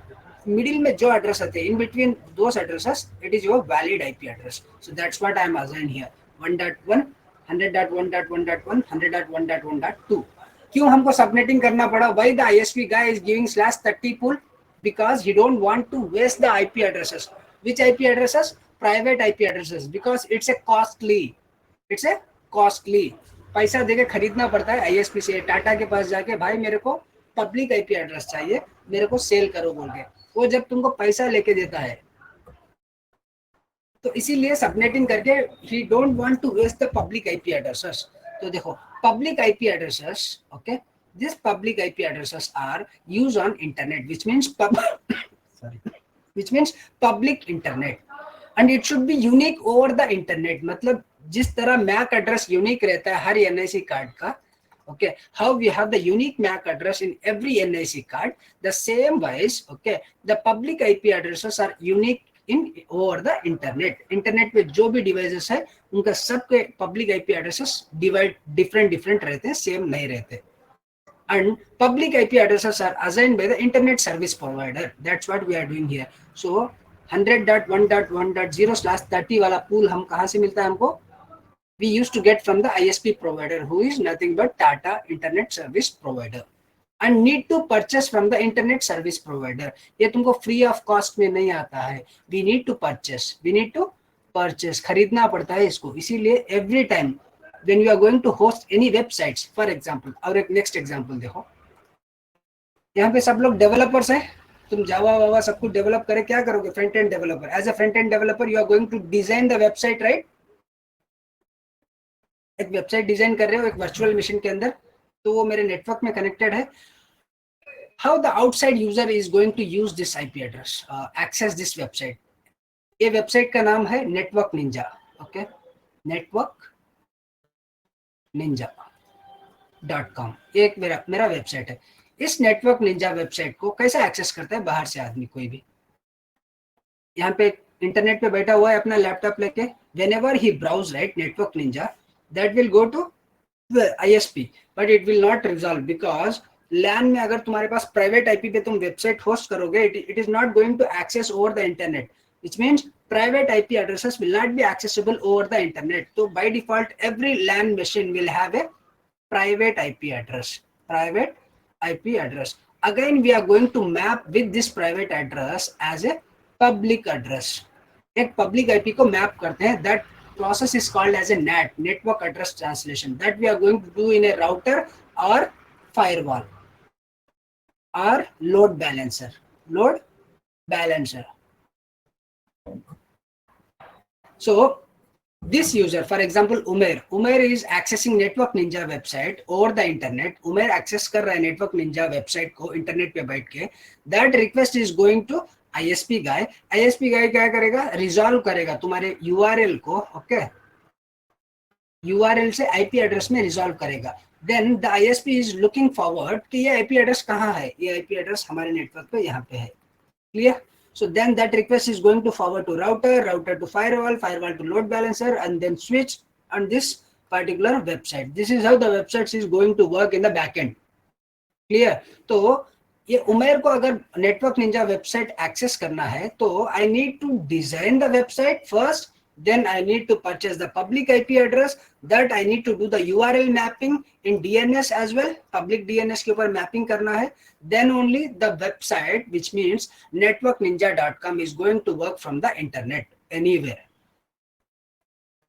middle में जो address आते हैं, in between those addresses, it is your valid IP address. So that's what I am assigned here. 1.1, 100.1.1.1, 100.1.1.2. क्यों हमको subnetting करना पड़ा? Why the ISP guy is giving /30 pool? Because he don't want to waste the IP addresses. Which IP addresses? Private IP addresses. Because it's a costly. पैसा देके खरीदना पड़ता है ISP से. टाटा के पास जाके भाई मेरे को पब्लिक IP एड्रेस चाहिए, मेरे को सेल करो बोल के. वो जब तुमको पैसा लेके देता है, तो इसीलिए सबनेटिंग करके he don't want to waste the public IP addresses. तो देखो, public IP addresses, okay, these public IP addresses are used on internet, which means public internet, and it should be unique over the internet. मतलब जिस तरह MAC address unique रहता है हर NIC card का, okay, how we have the unique MAC address in every NIC card, the same wise, okay, the public IP addresses are unique in over the internet पे जो भी devices है उनका सबके public IP addresses different रहते हैं, same नहीं रहते. And public IP addresses are assigned by the internet service provider. That's what we are doing here. So 100.1.1.0/30 वाला pool हम कहाँ से मिलता है हमको? We used to get from the ISP provider, who is nothing but Tata Internet Service Provider. and need to purchase from the internet service provider. ये तुमको free of cost में नहीं आता है. We need to purchase, खरीदना पड़ता है इसको. इसीलिए every time when you are going to host any websites, for example, और एक next example देखो. यहाँ पे सब लोग डेवलपर्स हैं. तुम जावा वावा सब कुछ डेवलप करे, क्या करोगे? Front end developer. As a front end developer you are going to design the website, right? एक वेबसाइट डिजाइन कर रहे हो एक वर्चुअल मशीन के अंदर, तो वो मेरे नेटवर्क में कनेक्टेड है. How the outside user is going to use this IP address, access this website. ये वेबसाइट का नाम है network Ninja. Okay, network ninja.com एक मेरा वेबसाइट है. इस नेटवर्क निंजा वेबसाइट को कैसे एक्सेस करता है बाहर से आदमी कोई भी? यहाँ पे इंटरनेट पे बैठा हुआ है अपना लैपटॉप लेके. whenever he browse right network ninja, that will go to the ISP, but it will not resolve because LAN में अगर तुम्हारे पास प्राइवेट आईपी पे तुम वेबसाइट होस्ट करोगे, it is not going to access over the internet, which means private IP addresses will not be accessible over the internet. So by default every LAN machine will have a private IP address. Again we are going to map with this private address as a public address. एक public IP को map करते हैं. That process is called as a NAT, network address translation, that we are going to do in a router or firewall or load balancer. So this user, for example Umair is accessing network ninja website over the internet. Umair access कर रहा है network ninja website को internet पे बैठ के. That request is going to ISP guy. ISP guy क्या करेगा? Resolve करेगा तुम्हारे URL को. Okay, URL से IP address में resolve करेगा. Then the ISP is looking forward कि ये IP address कहाँ है? ये IP address हमारे network पे यहाँ पे है. Clear? So then that request is going to forward to router to firewall to load balancer, and then switch on this particular website. This is how the website is going to work in the backend. Clear? तो ये उमेर को अगर network Ninja website access करना है तो I need to design the website first, then I need to purchase the public IP address, that I need to do the URL mapping in DNS as well. Public DNS के ऊपर mapping करना है. Then only the website, which means networkninja.com, is going to work from the internet anywhere.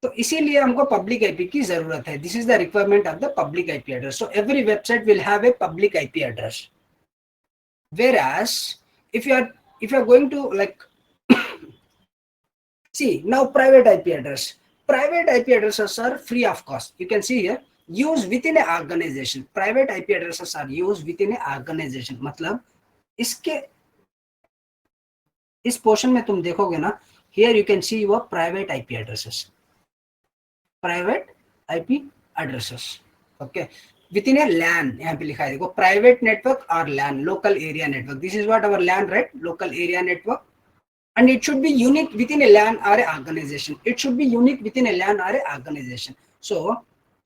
तो इसीलिए हमको public IP की जरूरत है. This is the requirement of the public IP address. So every website will have a public IP address. Whereas if you are going to like see now private IP address. Private IP addresses are free of cost. You can see here, used within an organization. Private IP addresses are used within an organization. मतलब इसके इस पोर्शन में तुम देखोगे ना, here you can see your private IP addresses. Private IP addresses. Okay. Within a LAN, यहाँ पे लिखा है देखो, private network or LAN, local area network. This is what our LAN, right? Local area network. And it should be unique within a LAN or a organization. So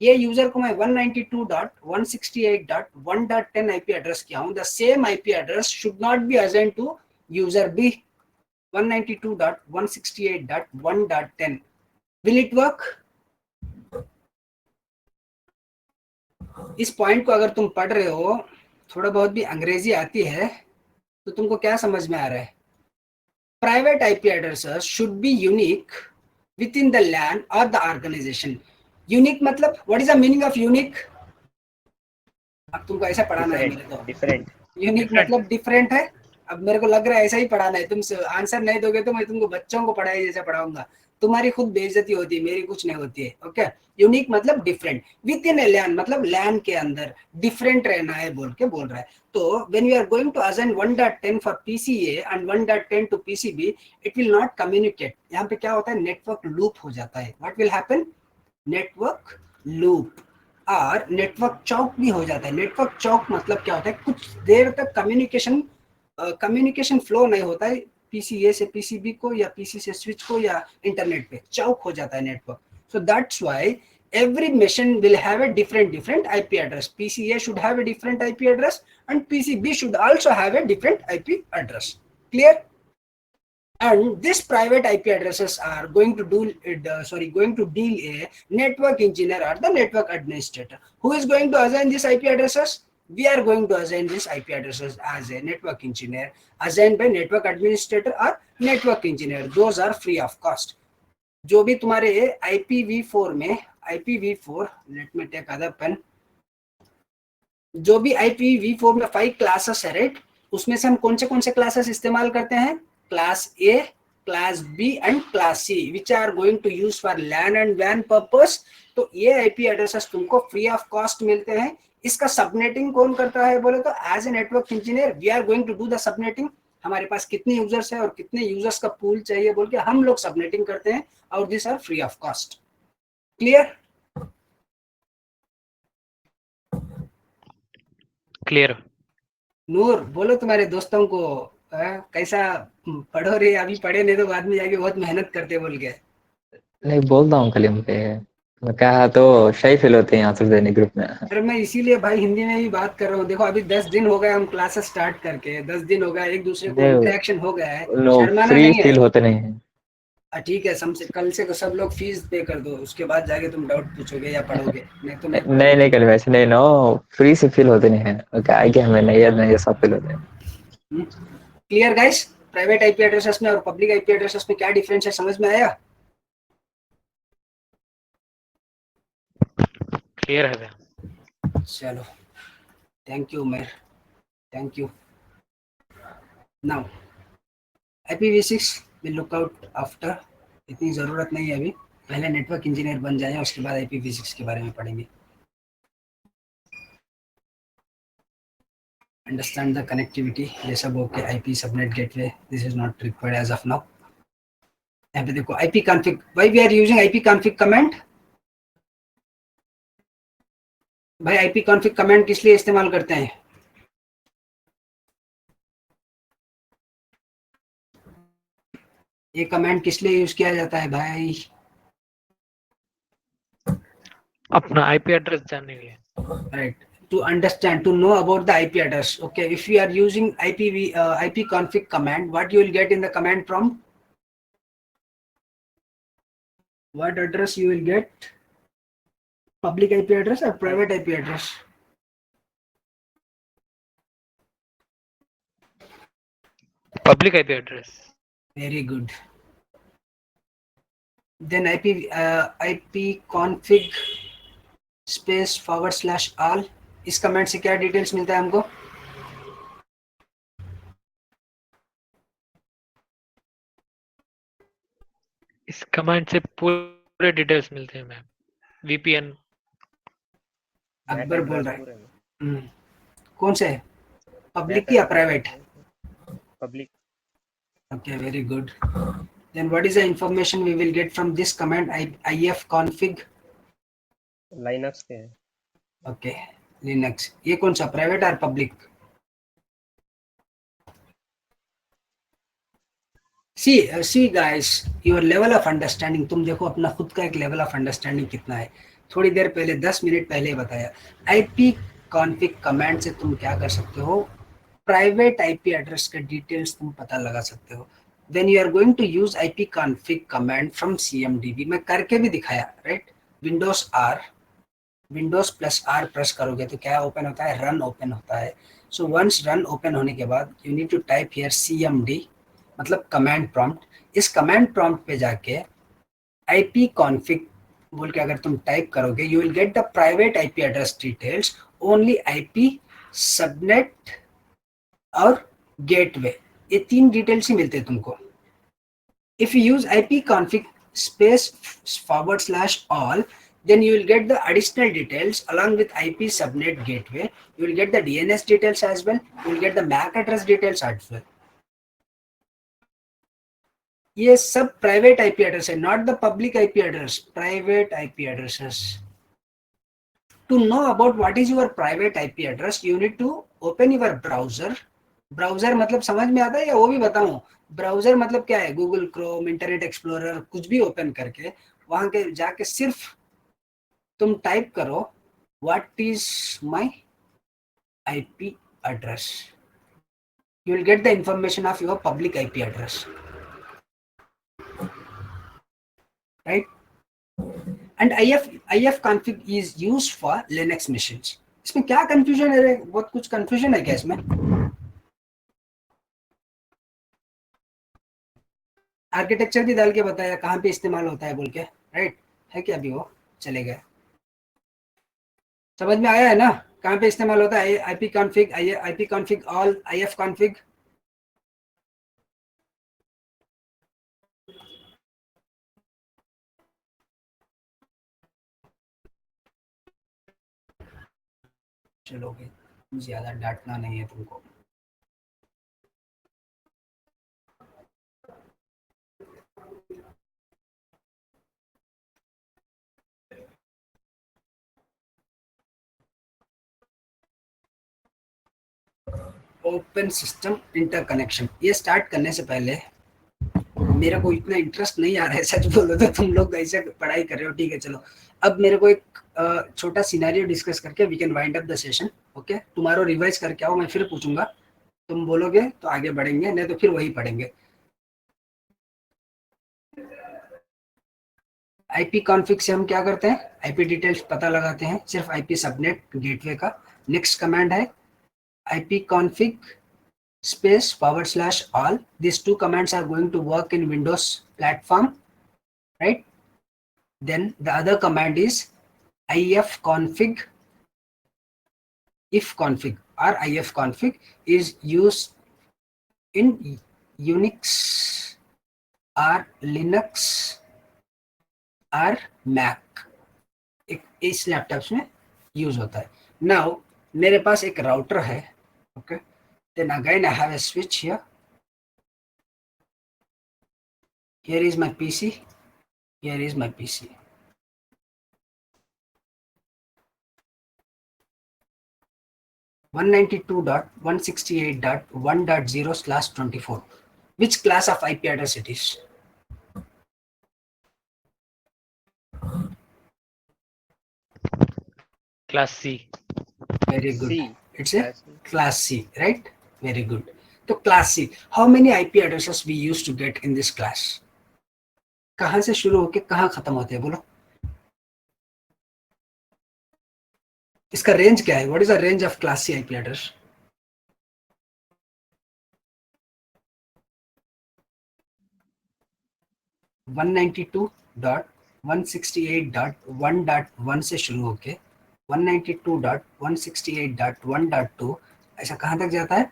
ये user को मैं 192.168.1.10 IP address किया हूँ. The same IP address should not be assigned to user B. 192.168.1.10. Will it work? इस point को अगर तुम पढ़ रहे हो, थोड़ा बहुत भी अंग्रेजी आती है, तो तुमको क्या समझ में आ रहा है? Private IP addresses should be unique within the LAN or the organization. Unique मतलब what is the meaning of unique? अब तुमको ऐसा पढ़ाना है मेरे को. Different. Unique मतलब different है. अब मेरे को लग रहा है ऐसा ही पढ़ाना है. तुम आंसर नहीं दोगे तो मैं तुमको बच्चों को पढ़ाई जैसा पढ़ाऊंगा. तुम्हारी खुद बेइज्जती होती है, मेरी कुछ नहीं होती है. ओके, यूनिक मतलब डिफरेंट. विद इन ए लैन मतलब लैन के अंदर डिफरेंट रहना है बोल के बोल रहा है. तो when you are going to assign 1.10 for PC A and 1.10 to PC B, it will not communicate. यहाँ पे क्या होता है? नेटवर्क लूप हो जाता है. What will happen? Network loop और नेटवर्क चौक भी हो जाता है. नेटवर्क चौक मतलब क्या होता है? कुछ देर तक कम्युनिकेशन फ्लो नहीं होता है पीसीए से पीसीबी को या पीसी से स्विच को या इंटरनेट पे. चौक हो जाता है network. So that's why every machine will have a different IP address. PCA should have a different IP address and PCB should also have a different IP address. Clear? And this private IP addresses are going to deal a network engineer or the network administrator. Who is going to assign these IP addresses? we are going to assign this IP addresses as a network engineer, assigned by network administrator or network engineer. Those are free of cost. जो भी तुम्हारे IPv4 में IPv4, let me take other pen, जो भी IPv4 में 5 classes है, right, उसमें से हम कौन से क्लासेस इस्तेमाल करते हैं? Class A, class B and class C, which are going to use for LAN and WAN purpose. तो ये IP एड्रेसेस तुमको फ्री ऑफ कॉस्ट मिलते हैं. इसका सबनेटिंग कौन करता है बोले तो as a network engineer we are going to do the subnetting. हमारे पास कितने यूजर्स है और कितने यूजर्स का पूल चाहिए बोल के हम लोग सबनेटिंग करते हैं, और this are free of cost. Clear? Clear. Noor, बोलो तुम्हारे दोस्तों को कैसा पढ़ो रे, अभी पढ़े नहीं तो बाद में जाके बहुत मेहनत करते बोल के. नहीं बोलता हूँ कलीम पे, मैं कहा तो शाही फील होते हैं आंसर देने ग्रुप में. अरे मैं इसीलिए भाई हिंदी में भी बात कर रहा हूँ. देखो अभी 10 दिन हो गए हम क्लासेस स्टार्ट करके, 10 दिन हो गया, एक दूसरे को इंटरेक्शन हो गया है, शर्माना फ्री नहीं है. फील होते नहीं है. ठीक है, कल से सब लोग फीस पे कर दो, उसके बाद जाके तुम डाउट पूछोगे या पढ़ोगे, नहीं तो नहीं कलीम ऐसे नहीं, नो फ्री से फील होते नहीं है. क्या है कि हमें नहीं सब फील होते हैं. Clear guys? Private IP addresses में और पब्लिक IP एड्रेसेस में क्या डिफरेंस है, समझ में आया? क्लियर है भैया. चलो, थैंक यू मेर, thank you. Now IPv6 will look out after. इतनी ज़रूरत नहीं है अभी, पहले नेटवर्क इंजीनियर बन जाए, उसके बाद IPv6 के बारे में पढ़ेंगे. अंडरस्टैंड द कनेक्टिविटी, ये सब okay. IP subnet gateway, this is not required as of now. यहाँ पे देखो IP config, व्हाई वी आर यूजिंग IP config कमांड. भाई IP config कमांड किस लिए इस्तेमाल करते हैं? ये कमांड किस लिए यूज किया जाता है भाई? अपना IP एड्रेस जानने के लिए. Right, to understand, to know about the IP address. Okay, if you are using IP config command, what you will get in the command prompt? What address you will get? Public IP address or private IP address? Public IP address. Very good. Then IP config space /all. इस comment से क्या details मिलता है हमको? इस command से पूरे details मिलते हैं मैम. VPN. अकबर बोल रहा है. कौन से, पब्लिक या private? Public. Okay, very good. Then what is the information we will get from this command ifconfig? Linux के है. Okay, Linux. ये कौन सा, प्राइवेट और public? See guys, your level of understanding, तुम देखो अपना खुद का एक level of understanding कितना है. थोड़ी देर पहले 10 मिनट पहले बताया. IP config कमांड से तुम क्या कर सकते हो? प्राइवेट IP एड्रेस के डिटेल्स तुम पता लगा सकते हो. Then you are going to use IP config command from CMDB. मैं करके भी दिखाया, right? Windows plus R press करोगे तो क्या ओपन होता है? रन ओपन होता है. सो वंस रन ओपन होने के बाद you need to type here CMD, मतलब कमांड प्रॉम्प्ट. इस कमांड प्रॉम्प्ट पे जाके IP config बोल के अगर तुम टाइप करोगे, you will get the private IP address details, only IP, subnet और गेटवे. ये 3 डिटेल्स ही मिलते हैं तुमको. If you use IP config space /all, then you will get the additional details along with IP subnet gateway. You will get the DNS details as well. You will get the MAC address details as well. ये सब private IP address है, not the public IP address. Private IP addresses. To know about what is your private IP address, you need to open your browser. Browser मतलब समझ में आता है या वो भी बताऊं? ब्राउजर मतलब क्या है? गूगल क्रोम, इंटरनेट एक्सप्लोरर, कुछ भी ओपन करके वहां के जाके सिर्फ तुम टाइप करो what is my IP address. You will get the information of your public IP address, right? And IF config is used for Linux machines. इसमें क्या कंफ्यूजन है रे? बहुत कुछ कंफ्यूजन है क्या इसमें? आर्किटेक्चर भी डाल के बताया कहाँ पे इस्तेमाल होता है बोल के, राइट? है क्या अभी वो चले गए? समझ में आया है ना कहाँ पे इस्तेमाल होता है? IP config, IP config all, if config. चलोगे, ज्यादा डांटना नहीं है तुमको। ओपन सिस्टम इंटरकनेक्शन, ये स्टार्ट करने से पहले मेरे को इतना इंटरेस्ट नहीं आ रहा है, सच बोलो तो। तुम लोग ऐसे पढ़ाई कर रहे हो, ठीक है चलो। अब मेरे को एक छोटा सिनेरियो डिस्कस करके we can wind up the session. Okay, तुम्हारा रिवाइज करके आओ, मैं फिर पूछूंगा, तुम बोलोगे तो आगे बढ़ेंगे, नहीं तो फिर वही पढ़ेंगे। आईपी कॉन्फ़िग से हम क्या करते हैं? आईपी डिटेल्स पता लगाते हैं, सिर्फ आईपी सबनेट गेटवे का। नेक्स्ट कमांड है IP config space /all. These two commands are going to work in Windows platform, right? Then the other command is ifconfig. Ifconfig or ifconfig is used in Unix or Linux or Mac. इस laptops में use होता है। Now मेरे पास एक router है, okay. Then again I have a switch here. Here is my PC. Here is my PC. (192.168.1.0/24). Which class of IP address it is? Class C. Very good. C. It's a class C, right? Very good. So class C. How many IP addresses we used to get in this class? कहाँ से शुरू होके कहाँ खत्म होते हैं बोलो? इसका रेंज क्या है? What is the range of class C IP address? (192.168.1.1) से शुरू होके 192.168.1.2 ऐसा कहाँ तक जाता है?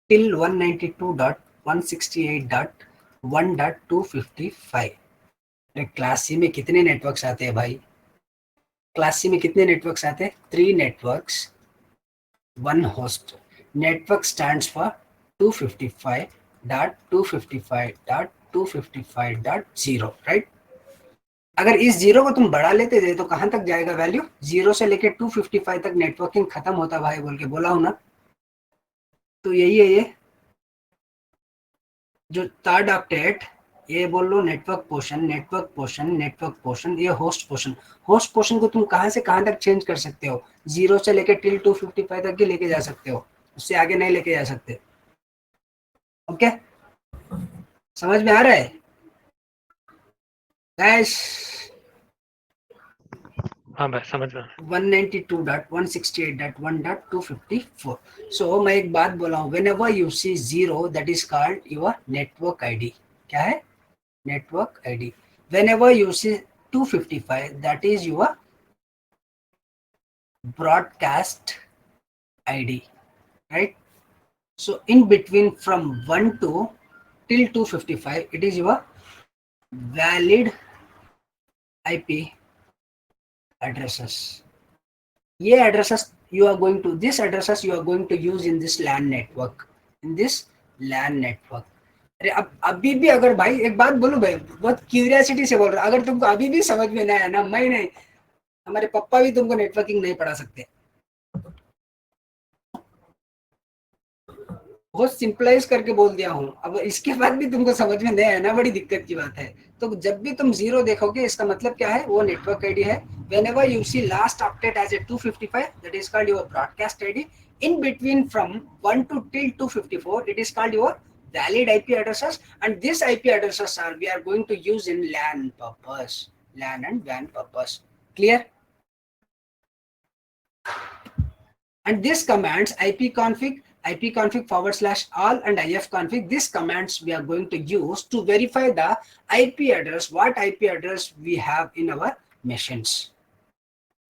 टिल 192.168.1.255। क्लास सी में कितने नेटवर्क्स आते हैं भाई? क्लास सी में कितने नेटवर्क्स आते हैं? 3 networks, 1 host. Network stands for 255.255.255.0, right? अगर इस जीरो को तुम बढ़ा लेते थे तो कहां तक जाएगा वैल्यू? 0 से लेके 255 तक नेटवर्किंग खत्म होता भाई बोल के बोला हूं ना। तो यही है ये जो थर्ड ऑक्टेट, ये बोल लो network portion, network portion, network portion, ये होस्ट पोर्शन। होस्ट पोर्शन को तुम कहां से कहां तक चेंज कर सकते हो? 0 से लेके टिल 255 तक ही लेके जा सकते हो, उससे आगे नहीं लेके जा सकते। ओके, समझ में आ रहा है गाइस? हाँ भाई समझ में। 192.168.1.254. So मैं एक बात बोला हूँ, whenever you see 0 that is called your network ID. क्या है? Network ID. Whenever you see 255 that is your broadcast ID, right? So in between from 1 to till 255 it is your valid IP addresses. ये addresses you are going to, this addresses you are going to use in this LAN network, in this LAN network. अरे अब अभी भी अगर भाई एक बात बोलूं भाई, बहुत क्यूरियोसिटी से बोल रहा, अगर तुमको अभी भी समझ में नहीं आया ना, मैं नहीं, हमारे पापा भी तुमको नेटवर्किंग नहीं पढ़ा सकते। बहुत सिंपलाइज करके बोल दिया हूँ, अब इसके बाद भी तुमको समझ में नहीं आया ना, बड़ी दिक्कत की बात है। तो जब भी तुम 0 देखोगे इसका मतलब क्या है? वो नेटवर्क आईडी है। Whenever you see last octet as a 255, that is called your broadcast ID. In between from 1 to till 254, it is called your valid IP addresses, and this IP addresses are we are going to use in LAN purpose, LAN and WAN purpose. Clear? And this commands ipconfig/all and ifconfig. These commands we are going to use to verify the IP address, what IP address we have in our machines.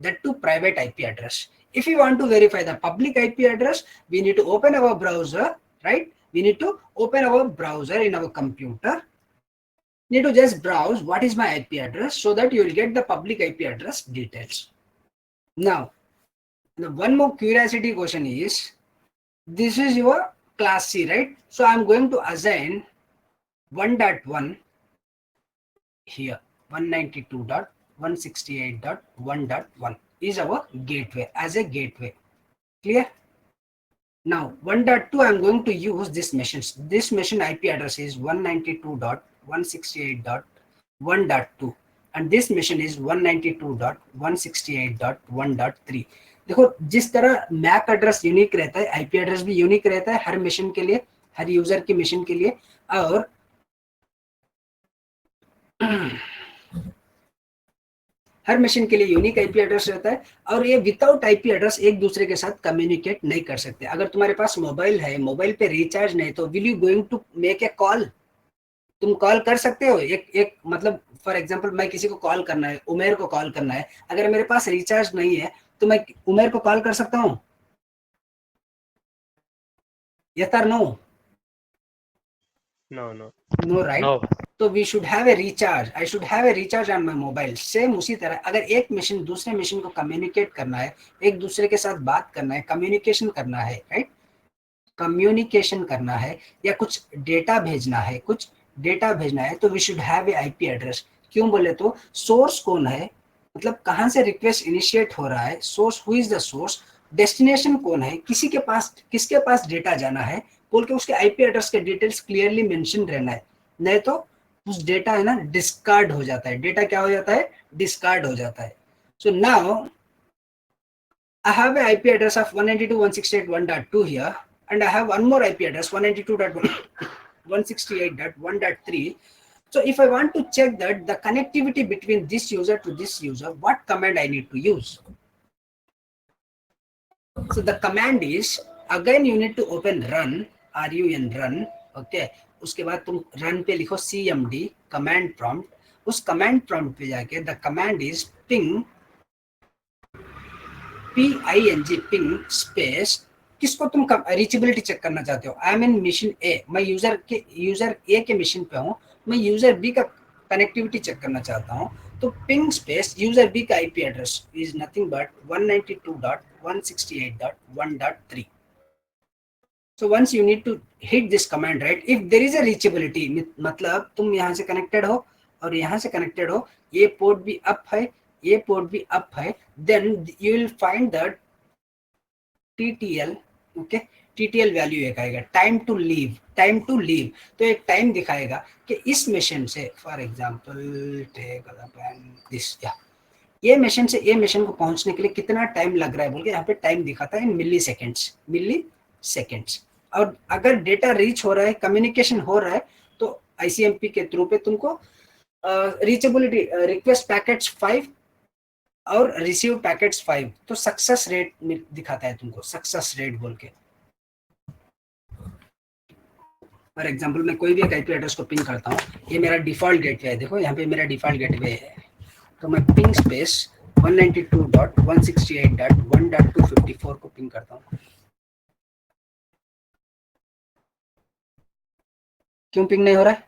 That too private IP address. If you want to verify the public IP address, we need to open our browser, right? We need to open our browser in our computer. Need to just browse what is my IP address so that you will get the public IP address details. Now, one more curiosity question is, this is your class C, right? So I'm going to assign 1.1 here, 192.168.1.1 is our gateway, as a gateway. Clear? Now 1.2 I'm going to use this machine. This machine IP address is 192.168.1.2 and this machine is 192.168.1.3. देखो जिस तरह Mac address unique रहता है, IP address भी unique रहता है हर machine के लिए, हर यूजर की मशीन के लिए, और हर मशीन के लिए यूनिक आईपी एड्रेस रहता है और ये विदाउट आईपी एड्रेस एक दूसरे के साथ कम्युनिकेट नहीं कर सकते. अगर तुम्हारे पास मोबाइल है, मोबाइल पे रिचार्ज नहीं, तो will you going to make a call? तुम कॉल कर सकते हो? एक मतलब फॉर एग्जांपल मैं किसी को कॉल करना है, उमेर को कॉल करना है, अगर मेरे पास रिचार्ज नहीं है तो मैं उमेर को कॉल कर सकता हूँ? यस और नो? No right. तो we should have a recharge. I should have a recharge on my mobile. Same उसी तरह अगर एक मशीन दूसरे मशीन को कम्युनिकेट करना है, एक दूसरे के साथ बात करना है, कम्युनिकेशन करना है, राइट, कम्युनिकेशन करना है या कुछ डेटा भेजना है, कुछ डेटा भेजना है, तो we should have a IP address. क्यों बोले तो सोर्स कौन है, मतलब कहाँ से रिक्वेस्ट इनिशिएट हो रहा है, source, who is the source, destination कौन है, किसके पास डेटा जाना है बोल के उसके आईपी एड्रेस के डिटेल्स क्लियरली मेंशन रहना है. नहीं तो उस डेटा है ना डिस्कार्ड हो जाता है. डेटा क्या हो जाता है? डिस्कार्ड हो जाता है. So now I have a IP address of 192.168.1.2 here and I have one more IP address 192.168.1.3. So if I want to check that the connectivity between this user to this user, what command I need to use? So the command is, again you need to open run, run, okay. उसके बाद तुम run पे लिखो cmd command prompt. उस command prompt पे जाके the command is ping ping space. किसको तुम रीचेबिलिटी चेक करना चाहते हो? आई एम इन मशीन ए, मैं यूजर ए के मशीन पे हूँ, मैं यूजर बी का कनेक्टिविटी चेक करना चाहता हूँ, तो पिंग स्पेस यूजर बी का IP address is nothing but 192.168.1.3. So once you need to hit this command, right, if there is a reachability, मतलब तुम यहाँ से कनेक्टेड हो और यहाँ से कनेक्टेड हो, ये पोर्ट भी अप है, ये पोर्ट भी अप है, then you will find that TTL, okay, TTL value एक आएगा, टाइम टू लीव. तो एक टाइम दिखाएगा कि इस मशीन से, फॉर एग्जांपल दिस, ये मशीन से ये मशीन को पहुंचने के लिए कितना टाइम लग रहा है बोल के यहाँ पे टाइम दिखाता है इन मिली सेकेंड्स. और अगर डेटा रीच हो रहा है, कम्युनिकेशन हो रहा है, तो आईसीएमपी के थ्रू पे तुमको रीचेबिलिटी रिक्वेस्ट पैकेट्स 5 और रिसीव पैकेट्स 5, तो सक्सेस रेट दिखाता है तुमको, सक्सेस रेट बोल के. फॉर एग्जांपल मैं कोई भी एक आईपी एड्रेस को पिंग करता हूँ, ये मेरा डिफॉल्ट गेटवे है, देखो यहाँ पे मेरा डिफॉल्ट गेटवे है, तो मैं पिंग स्पेस 192.168.1.254 को पिंग करता हूँ. क्यों पिंग नहीं हो रहा है?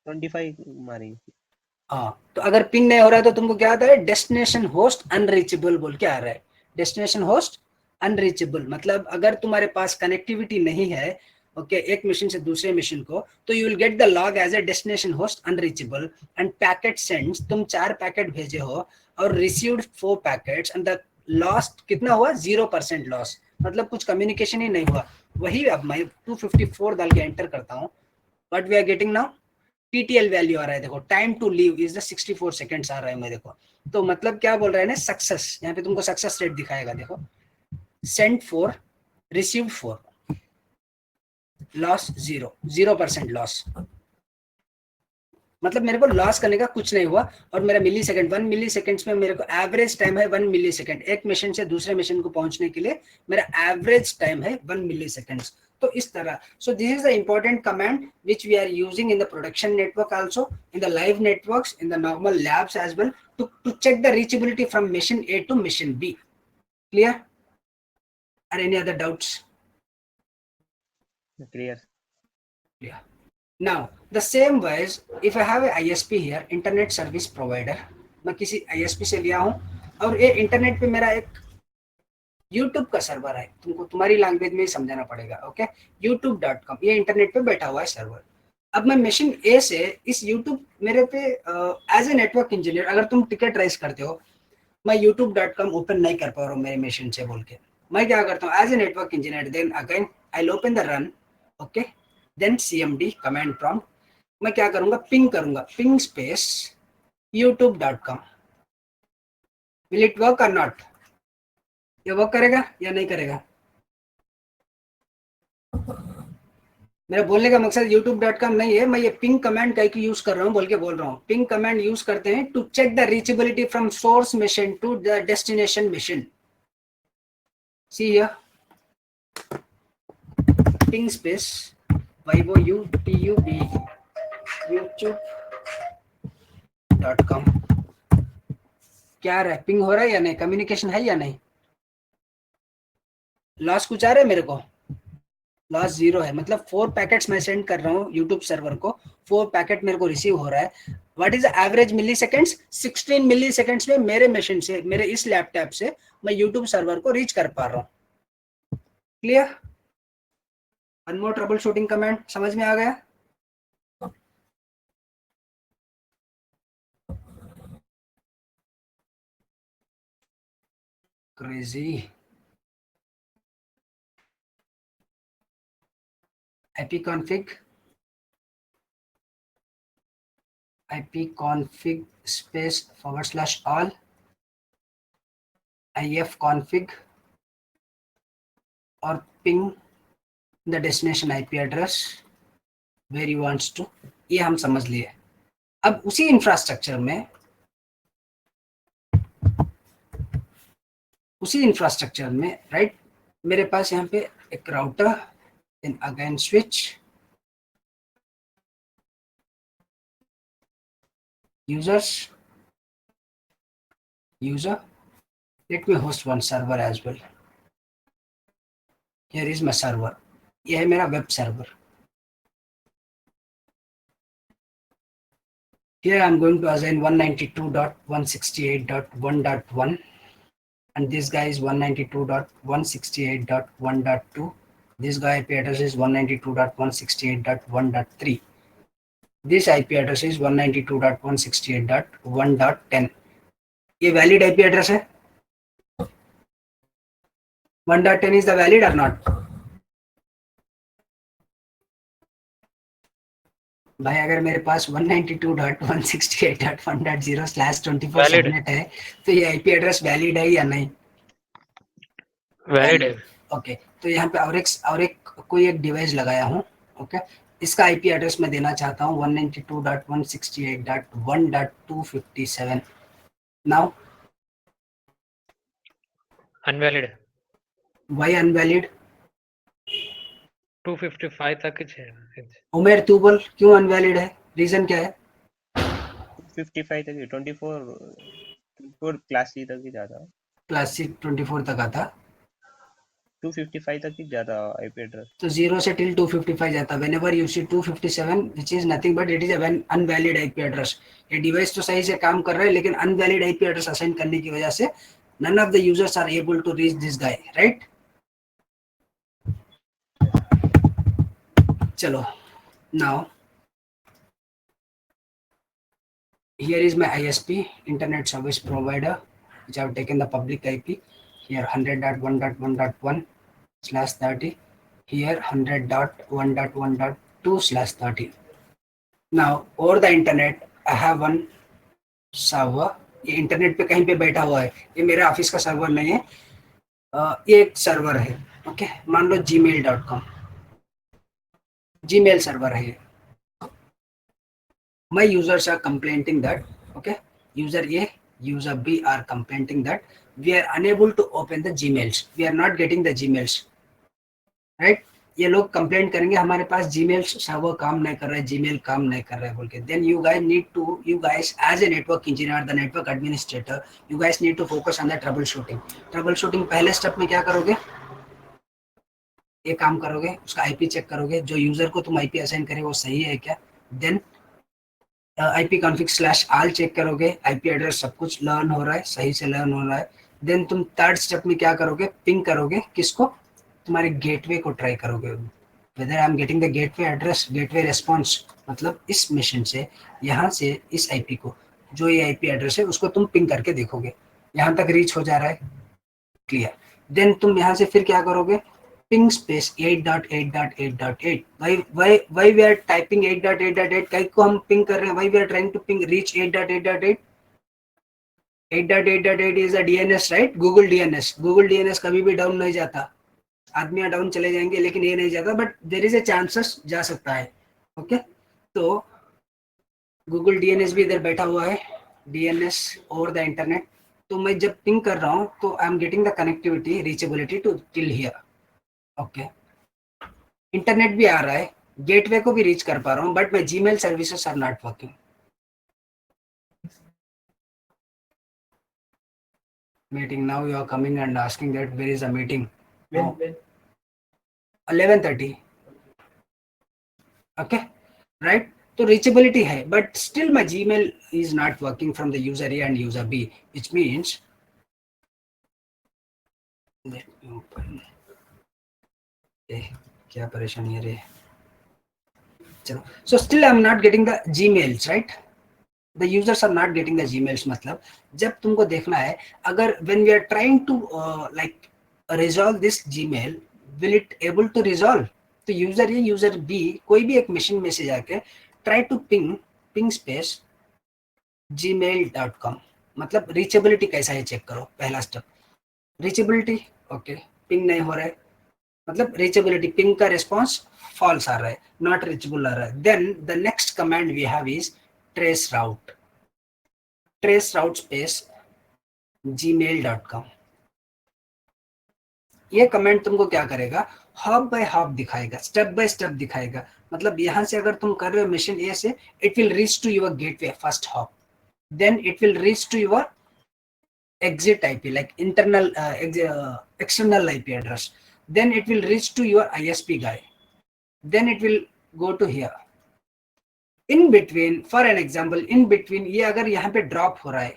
25 मारेंगे. हाँ, तो अगर पिंग नहीं हो रहा है तो तुमको क्या आता है? डेस्टिनेशन होस्ट अनरीचेबल बोल के आ रहा है. डेस्टिनेशन होस्ट अनरीचेबल मतलब अगर तुम्हारे पास कनेक्टिविटी नहीं है, ओके, एक मशीन से दूसरे मशीन को, तो you will get the log as a destination host unreachable and packet sends. तुम 4 पैकेट भेजे हो और received 4 packets and the lost कितना हुआ? 0% लॉस, मतलब कुछ कम्युनिकेशन ही नहीं हुआ. वही अब मैं 254 डाल के एंटर करता हूँ, but we are getting now TTL value आ रहा है, देखो time to live is the 64 seconds आ रहा है मैं, देखो. तो मतलब क्या बोल रहा है ना, सक्सेस. यहाँ पे तुमको सक्सेस रेट दिखाएगा, देखो, सेंड 4, रिसीव्ड 4, लॉस 0% लॉस. मतलब मेरे को लॉस करने का कुछ नहीं हुआ। और मेरा मिली सेकेंड 1 मिली सेकेंड्स में मेरे को एवरेज टाइम है 1 मिली सेकेंड। एक मशीन से दूसरे मशीन को पहुंचने के लिए मेरा एवरेज टाइम है 1 मिली सेकेंड्स। तो इस तरह, so this is the important command which we are using in the production network also, in the live networks, in the normal labs as well, to check the reachability from machine A to machine B. Clear? Are any other doubts? Clear. Yeah. Now the same ways, if I have a ISP here, internet service provider, मैं किसी ISP से लिया हूँ और ये internet पे मेरा एक YouTube का सर्वर है, तुमको तुम्हारी लैंग्वेज में ही समझाना पड़ेगा। ओके, youtube.com, ये इंटरनेट पे बैठा हुआ है सर्वर। अब मैं मशीन ए से इस YouTube मेरे पे एज ए नेटवर्क इंजीनियर, अगर तुम टिकट राइज करते हो, मैं youtube.com ओपन नहीं कर पा रहा हूँ मेरे मशीन से बोल के, मैं क्या करता हूँ as a network engineer, then again I will open the run, okay, then cmd command prompt, मैं क्या करूंगा, पिंग करूंगा, ping space youtube.com। Will it work और नॉट? ये वर्क करेगा या नहीं करेगा? मेरा बोलने का मकसद youtube.com नहीं है, मैं ये पिंग कमांड का यूज कर रहा हूँ बोल के बोल रहा हूँ। पिंग कमांड यूज करते हैं to check the reachability from source machine to the destination machine. See here, ping space YOUTUB youtube.com। क्या रहा है, पिंग हो रहा है या नहीं, कम्युनिकेशन है या नहीं? लॉस कुछ आ रहा है मेरे को? लॉस 0 है, मतलब 4 पैकेट्स मैं सेंड कर रहा हूँ यूट्यूब सर्वर को, 4 पैकेट मेरे को रिसीव हो रहा है। What is the average milliseconds? 16 milliseconds में मेरे मशीन से, मेरे इस लैपटॉप से मैं यूट्यूब सर्वर को रीच कर पा रहा हूँ। Clear? One more trouble shooting command समझ में आ गया? Crazy. ipconfig space /all ifconfig और ping the destination IP address where you wants to, ये हम समझ लिए। अब उसी इंफ्रास्ट्रक्चर में राइट, मेरे पास यहाँ पे एक router, then again switch, user, let me host one server as well. Here is my server, यह है मेरा web server. Here I am going to assign 192.168.1.1 and this guy is 192.168.1.2. This guy IP address is 192.168.1.3. This IP address is 192.168.1.10. ये valid IP address है? 1.10 is the valid or not? भाई अगर मेरे पास 192.168.1.0/24 subnet है तो ये IP एड्रेस वैलिड है या नहीं? वैलिड है। ओके, तो यहाँ पे और एक कोई एक डिवाइस लगाया हूँ। ओके, इसका IP एड्रेस मैं देना चाहता हूँ 192.168.1.257। नाउ अनवैलिड है। Why invalid? 255 तक है। उमेर तू बोल क्यों अनवैलिड है, रीजन क्या है? 255 तक, 24 क्लास सी तक ही जाता, क्लास सी 24 तक आता, 255 तक ही जाता आईपी एड्रेस। तो 0 से till 255 जाता। whenever you see 257 which is nothing but it is a unvalid IP address। ये डिवाइस तो सही से काम कर रहा है लेकिन अनवैलिड IP एड्रेस असाइन करने की वजह से none of the users are able to reach this guy, right? चलो, now here is my ISP, internet service provider, which I have taken the public IP here 100.1.1.1/30, here 100.1.1.2/30. now over the internet I have one server। ये internet पे कहीं पे बैठा हुआ है, ये मेरे ऑफिस का सर्वर नहीं है, ये एक सर्वर है। ओके, मान लो gmail.com, जीमेल सर्वर है ये। my users are complaining that, okay, user A, user B are complaining that we are unable to open the Gmails, we are not getting the Gmails, right? ये लोग complaint करेंगे हमारे पास Gmail server काम नहीं कर रहा है, जीमेल काम नहीं कर रहा है बोल के. Then you guys as a network engineer, the network administrator, you guys need to focus on the troubleshooting. पहले स्टेप में क्या करोगे, ये काम करोगे, उसका आईपी चेक करोगे, जो यूजर को तुम आईपी असाइन करे वो सही है क्या. देन आईपी config/all चेक करोगे, आईपी एड्रेस सब कुछ लर्न हो रहा है, सही से लर्न हो रहा है. देन तुम थर्ड स्टेप में क्या करोगे, पिंग करोगे, किसको, तुम्हारे गेटवे को ट्राई करोगे, whether I am getting the gateway address, gateway response, मतलब इस मिशन से यहाँ से इस आईपी को, जो ये आईपी एड्रेस है उसको तुम पिंग करके देखोगे यहाँ तक रीच हो जा रहा है, क्लियर. देन तुम यहाँ से फिर क्या करोगे, ping space 8.8.8.8. Why we are typing 8.8.8? कई को हम ping कर रहे हैं, why we are trying to ping reach 8.8.8? 8.8.8 is a DNS, right? Google DNS कभी भी डाउन नहीं जाता, आदमी डाउन चले जाएंगे लेकिन ये नहीं जाता, but there is a chances जा सकता है. ओके, तो Google DNS भी इधर बैठा हुआ है, DNS ओवर द इंटरनेट. तो मैं जब पिंग कर रहा हूँ तो I am getting the connectivity, reachability to till here. Okay, internet भी आ रहा है, गेटवे को भी रीच कर पा रहा हूँ, but my Gmail services are not working. Meeting, now you are coming and asking that where is a meeting. 11:30. Okay, right. तो रीचेबिलिटी है, but still my Gmail is not working from the user A and user B, which means क्या परेशानी है रे. चलो, so still I'm not getting the Gmails, right? The users are not getting the Gmails. मतलब जब तुमको देखना है, अगर when we are trying to like resolve this Gmail, will it able to resolve? तो यूजर A, यूजर B कोई भी एक मशीन में से जाके try to ping space gmail.com, मतलब रीचेबिलिटी कैसा है चेक करो. पहला स्टेप रीचेबिलिटी, ओके, पिंग नहीं हो रहा है, मतलब रीचेबिलिटी, पिंग का रिस्पॉन्स फॉल्स आ रहा है, नॉट रीचेबल आ रहा है. Then the next command we have is trace route space gmail.com. ये कमांड तुमको क्या करेगा, हॉप बाय हॉप दिखाएगा, स्टेप बाय स्टेप दिखाएगा. मतलब यहाँ से अगर तुम कर रहे हो मिशन ए से, it will reach to your gateway first hop, then it will reach to your exit IP, like internal external IP address, then it will reach to your ISP guy, then it will go to here. In between, for an example, in between ये अगर यहाँ पे drop हो रहा है,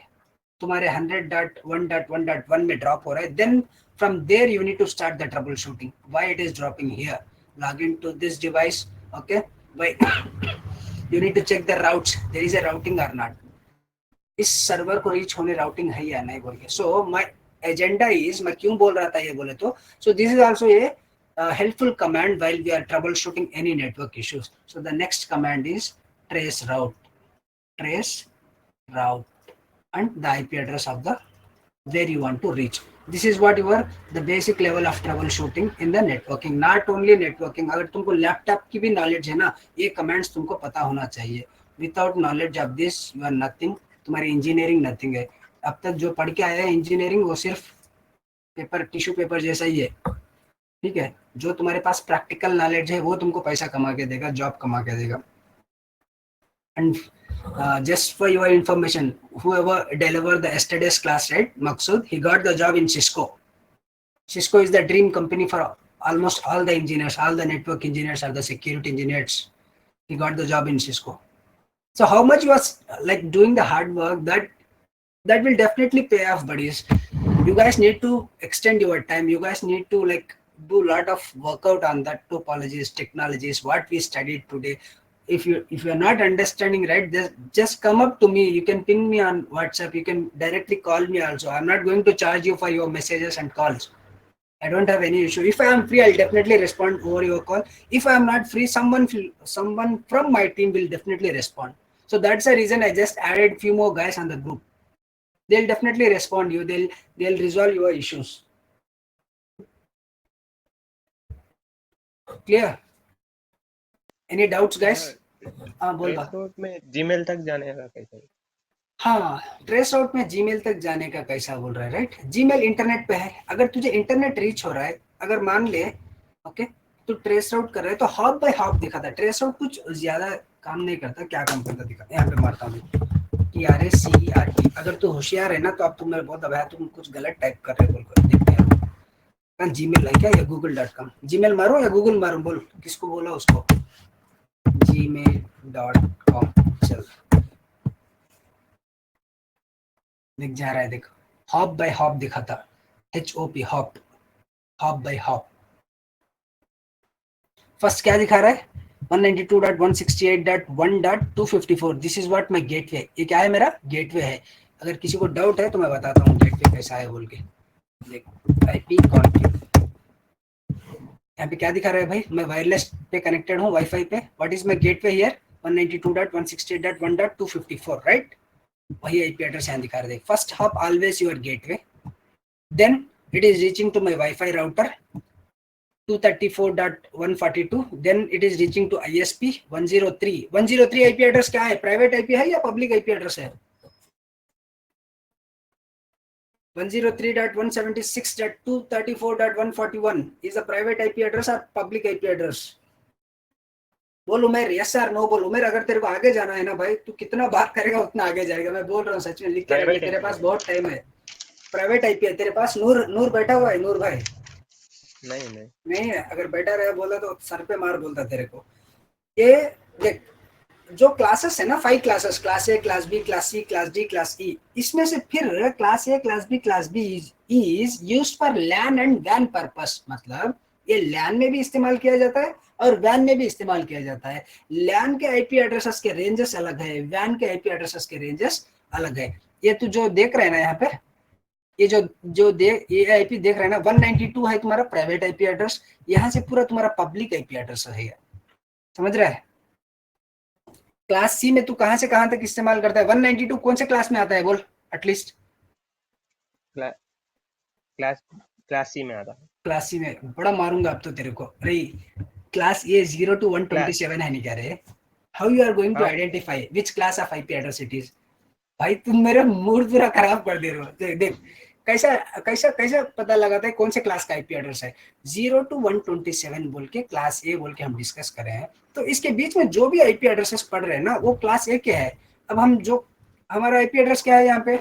तुम्हारे 100.1.1.1 में drop हो रहा है, then from there you need to start the troubleshooting. Why it is dropping here? Log into this device, okay? Why? You need to check the routes. There is a routing or not. इस server को reach होने routing है या नहीं बोल के. So my agenda is, मैं क्यों बोल रहा था ये बोले तो, सो this is also a helpful command while we are troubleshooting any network issues. So the next command is trace route and the IP address of the where you want to reach. This is what your the basic level of troubleshooting in the networking. Not only networking, अगर तुमको laptop की भी knowledge है ना, ये commands तुमको पता होना चाहिए. Without knowledge of this you are nothing. तुम्हारी इंजीनियरिंग नथिंग है. अब तक जो पढ़ के आया है इंजीनियरिंग, वो सिर्फ पेपर, टिश्यू पेपर जैसा ही है, ठीक है. जो तुम्हारे पास प्रैक्टिकल नॉलेज है वो तुमको पैसा कमा के देगा, जॉब कमा के देगा. And just for your information, whoever delivered the yesterday's class, right, Maksud, he got the job in Cisco. Cisco is the dream company for almost all the engineers, all the network engineers or the security engineers. He got the job in Cisco. So how much was like doing the hard work, that will definitely pay off, buddies. You guys need to extend your time. You guys need to like do a lot of workout on that topologies, technologies, what we studied today. If you are not understanding, right, just come up to me. You can ping me on WhatsApp. You can directly call me also. I'm not going to charge you for your messages and calls. I don't have any issue. If I am free, I'll definitely respond over your call. If I am not free, someone from my team will definitely respond. So that's the reason I just added few more guys on the group. They'll definitely respond you. They'll resolve your issues. Clear? Any doubts, guys? हाँ बोल trace बा। Root में Gmail तक जाने का कैसे? हाँ, trace out में जीमेल तक जाने का कैसा बोल रहा है, राइट? जीमेल इंटरनेट पे है, अगर तुझे इंटरनेट रीच हो रहा है, अगर मान ले ओके तो ट्रेस आउट कर रहा है तो हॉप बाय हॉप दिखाता है। ट्रेस आउट कुछ ज्यादा काम नहीं करता, क्या काम करता दिखा, यहाँ पे मारता हूँ TRACERT। अगर तू होशियार है ना तो अब तुम मेरे बहुत दबाया, तुम कुछ गलत टाइप कर रहे हो, बोल देखते हैं। जीमेल है क्या या google.com? जीमेल मारो या गूगल मारो, बोल किसको बोला उसको। gmail.com चल दिख जा रहा है, देखो हॉप बाय हॉप दिखाता, HOP hop, hop by hop. First क्या दिखा रहा है? 192.168.1.254। This is what my gateway. ये क्या है? मेरा गेटवे है। अगर किसी को डाउट है तो मैं बताता हूँ गेटवे कैसा है बोल के। देख IP कॉन्फ़िग, यहाँ पे क्या दिखा रहा है भाई? मैं वायरलेस पे कनेक्टेड हूँ, वाईफाई पे। What is my gateway here? 192.168.1.254, right? वही IP एड्रेस यहाँ दिखा रहे हैं। First hop always your gateway, then it is reaching to my Wi-Fi router 234.142, then it is reaching to ISP 103। 103 IP address क्या है? Private IP है या public IP address है? 103.176.234.141 is a private IP address or public IP address? बोल उमेर, yes sir no बोल। उमेर अगर तेरे को आगे जाना है ना भाई, तू कितना बात करेगा उतना आगे जाएगा। मैं बोल रहा हूँ सच में, लिख के रख ले, तेरे पास बहुत टाइम है। प्राइवेट IP है तेरे पास। नूर बैठा हुआ है, नूर भाई? नहीं है। अगर बैठा रहे बोला तो सर पे मार बोलता तेरे को। ये देख, जो क्लासेस है ना, 5 classes, class A, class B, class C, class D, class E, इसमें से फिर class A, class B, class B is used for LAN and WAN purpose. मतलब ये LAN में भी इस्तेमाल किया जाता है और WAN में भी इस्तेमाल किया जाता है। LAN के IP एड्रेसेस के रेंजेस अलग है, WAN के IP एड्रेसेस के रेंजेस अलग है। ये तू जो देख रहे हैं ना यहाँ पे, ये जो ये IP देख रहे हैं ना, 192 है तुम्हारा प्राइवेट IP एड्रेस, यहाँ से पूरा तुम्हारा पब्लिक IP एड्रेस है। समझ रहा है? क्लास C में तू कहां से कहां तक इस्तेमाल करता है? 192 कौन से क्लास में आता है बोल एटलीस्ट? क्लास C में आता है। क्लास C में बड़ा मारूंगा अब तो तेरे को। अरे क्लास A 0 to 127 है नहीं क्या रे? How you are going to identify which class of IP address it is? भाई तुम मेरा मूड पूरा खराब कर दे रहे हो। देख कैसा कैसा कैसा पता लगाता है कौन से क्लास का IP एड्रेस है। 0 to 127 बोल के क्लास A बोल के हम डिस्कस कर रहे हैं, तो इसके बीच में जो भी IP एड्रेसेस पढ़ रहे हैं ना, वो क्लास A के है। अब हम जो हमारा IP एड्रेस क्या है यहाँ पे?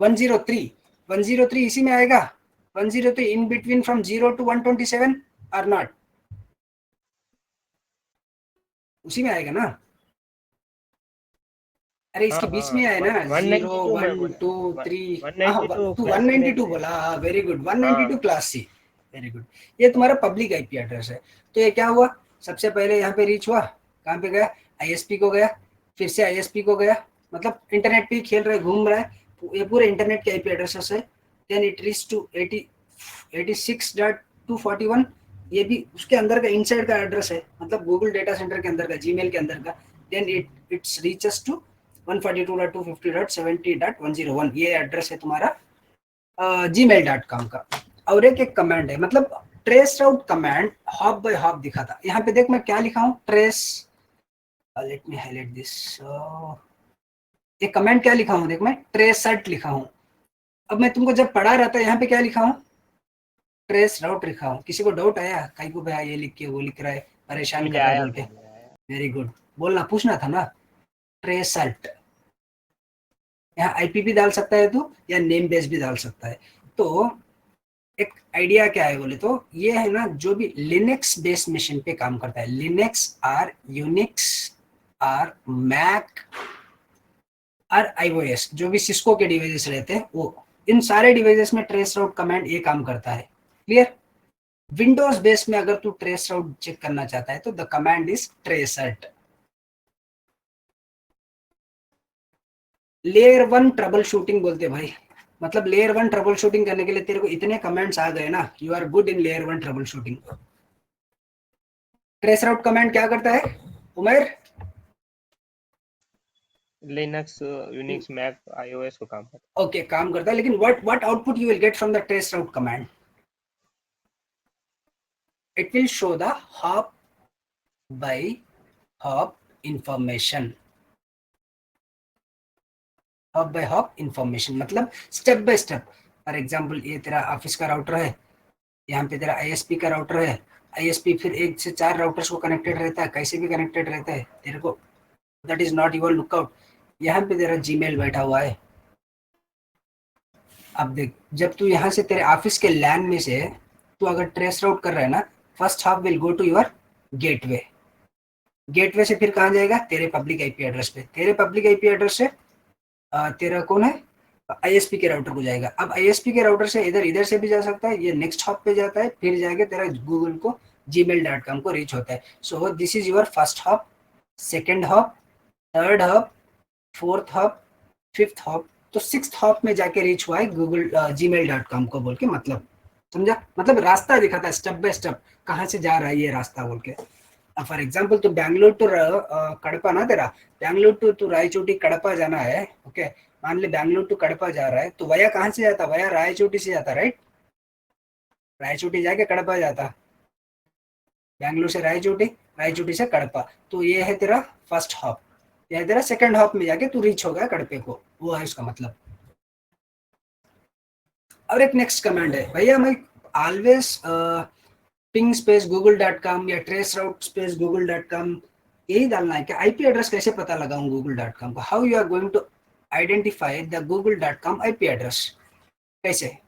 103 इसी में आएगा। 103 इन बिटवीन फ्रॉम 0 to 127 और नॉट, उसी में आएगा ना? अरे इसके बीच में है ना, 0 1 2 3। 192 बोला, very good. 192 class C, very good. ये तुम्हारा पब्लिक IP एड्रेस है। तो ये क्या हुआ? सबसे पहले यहाँ पे रीच हुआ, कहाँ पे गया? ISP को गया, फिर से ISP को गया, मतलब इंटरनेट पे खेल रहा है, घूम रहा है। ये पूरे इंटरनेट के IP एड्रेसेस है। देन इट रीच टू 86.241, ये भी उसके अंदर का इनसाइड का एड्रेस है, मतलब गूगल डेटा सेंटर के अंदर का, जीमेल के अंदर का। देन इट्स रीचेस टू 142.250.70.101, ये एड्रेस है तुम्हारा gmail.com का। और एक कमांड है, मतलब trace route command hop by hop दिखा था। यहाँ पे देख मैं क्या लिखा हूँ, trace, let me highlight this. ये कमांड क्या लिखा हूँ देख, मैं ट्रेसर्ट लिखा हूँ। अब मैं तुमको जब पढ़ा रहा था, यहाँ पे क्या लिखा हूँ? ट्रेस राउट लिखा हूँ। किसी को डाउट आया कहीं को भाई ये लिख के वो लिख रहा है, परेशान कर रहा है बोल के? वेरी गुड, बोलना, पूछना था ना। ट्रेसर्ट, यहाँ IP भी डाल सकता है तू, या नेम बेस भी डाल सकता है। तो एक आइडिया क्या है बोले तो, ये है ना, जो भी लिनक्स बेस्ड मशीन पे काम करता है, लिनक्स और यूनिक्स और मैक और iOS, जो भी सिस्को के डिवाइसेस रहते हैं, वो इन सारे डिवाइसेस में ट्रेस राउट कमांड ये काम करता है। क्लियर? विंडोज बेस में अगर तू ट्रेस राउट चेक करना चाहता है तो the command is tracert. Layer 1 troubleshooting बोलते भाई, मतलब लेयर 1 ट्रबल शूटिंग करने के लिए तेरे को इतने कमेंट्स आ गए ना, you are good in layer 1 troubleshooting. Trace route command क्या करता है Umar? Linux, Unix, Mac, iOS को काम करता है। ओके, काम करता है, लेकिन what output you will get from the trace route command? It will show the hop by hop information, hop by hop information मतलब step by step. For example ये तेरा ऑफिस का राउटर है, यहाँ पे तेरा आईएसपी का राउटर है, आईएसपी फिर 1 से 4 राउटर्स को कनेक्टेड रहता है, कैसे भी कनेक्टेड रहता है तेरे को, that is not your lookout. यहाँ पे तेरा जीमेल बैठा हुआ है। अब देख, जब तू यहाँ से तेरे ऑफिस के लैन में से तू अगर ट्रेस राउट कर रहा है ना, first hop will go to your gateway, gateway से फिर कहाँ जाएगा, तेरे पब्लिक आईपी एड्रेस पे, तेरे पब्लिक आईपी एड्रेस से तेरा कौन है, आईएसपी के राउटर को जाएगा। अब आईएसपी के राउटर से इधर से भी जा सकता है, ये नेक्स्ट हॉप पे जाता है, फिर जाके तेरा गूगल को gmail.com को रीच होता है। सो this is your first hop, second hop, third hop, fourth hop, fifth hop, तो सिक्स्थ हॉप में जाके रीच हुआ है गूगल gmail.com को बोल के, मतलब समझा, मतलब रास्ता दिखाता है स्टेप बाय स्टेप कहाँ से जा रहा है ये रास्ता बोल के। फॉर एग्जाम्पल तो बैंगलोर टू कड़पा ना, तेरा बैंगलोर टू रायचोटी कड़पा जाना है, ओके मान ले बैंगलोर टू कड़पा जा रहा है, तो वया कहाँ से जाता, वया रायचोटी से जाता, राइट, रायचोटी जाके कड़पा जाता, बैंगलोर से रायचोटी, रायचोटी से कड़पा, तो ये है तेरा फर्स्ट हॉप, ये है तेरा सेकंड हॉप में जाके तू रीच हो गया कड़पे को, वो है उसका मतलब। और एक नेक्स्ट कमांड है भैया, मैं ऑलवेज पिंग स्पेस google.com या ट्रेस राउट स्पेस google.com यही डालना है क्या, आईपी एड्रेस कैसे पता लगाऊं google.com का, how you are going to identify the google.com IP address, कैसे।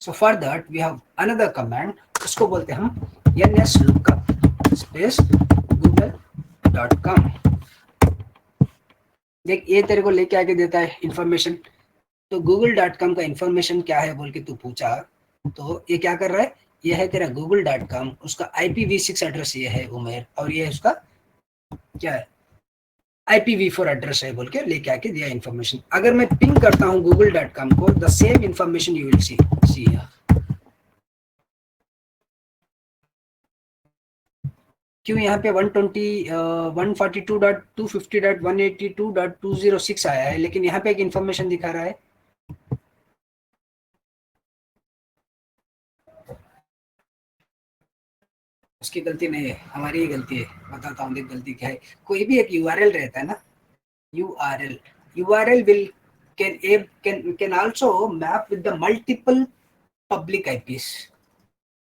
So for that we have another command, उसको बोलते हैं हम nslookup स्पेस google.com। देख ये तेरे को लेके आके देता है इंफॉर्मेशन, तो google.com का इंफॉर्मेशन क्या है बोल के तू पूछा, तो ये क्या कर रहा है, ये है तेरा google.com, उसका IPv6 एड्रेस ये है उमेर, और ये उसका क्या है IPv4 एड्रेस है बोल के लेके आके दिया इंफॉर्मेशन। अगर मैं पिंग करता हूँ google.com को, the same information you will see क्यों यहाँ पे 142.250.182.206 आया है, लेकिन यहाँ पे एक इंफॉर्मेशन दिखा रहा है, उसकी गलती नहीं है, हमारी ही गलती है। बताता हूँ देख गलती क्या है, कोई भी एक URL रहता है ना, URL will can also map with the multiple public IPs,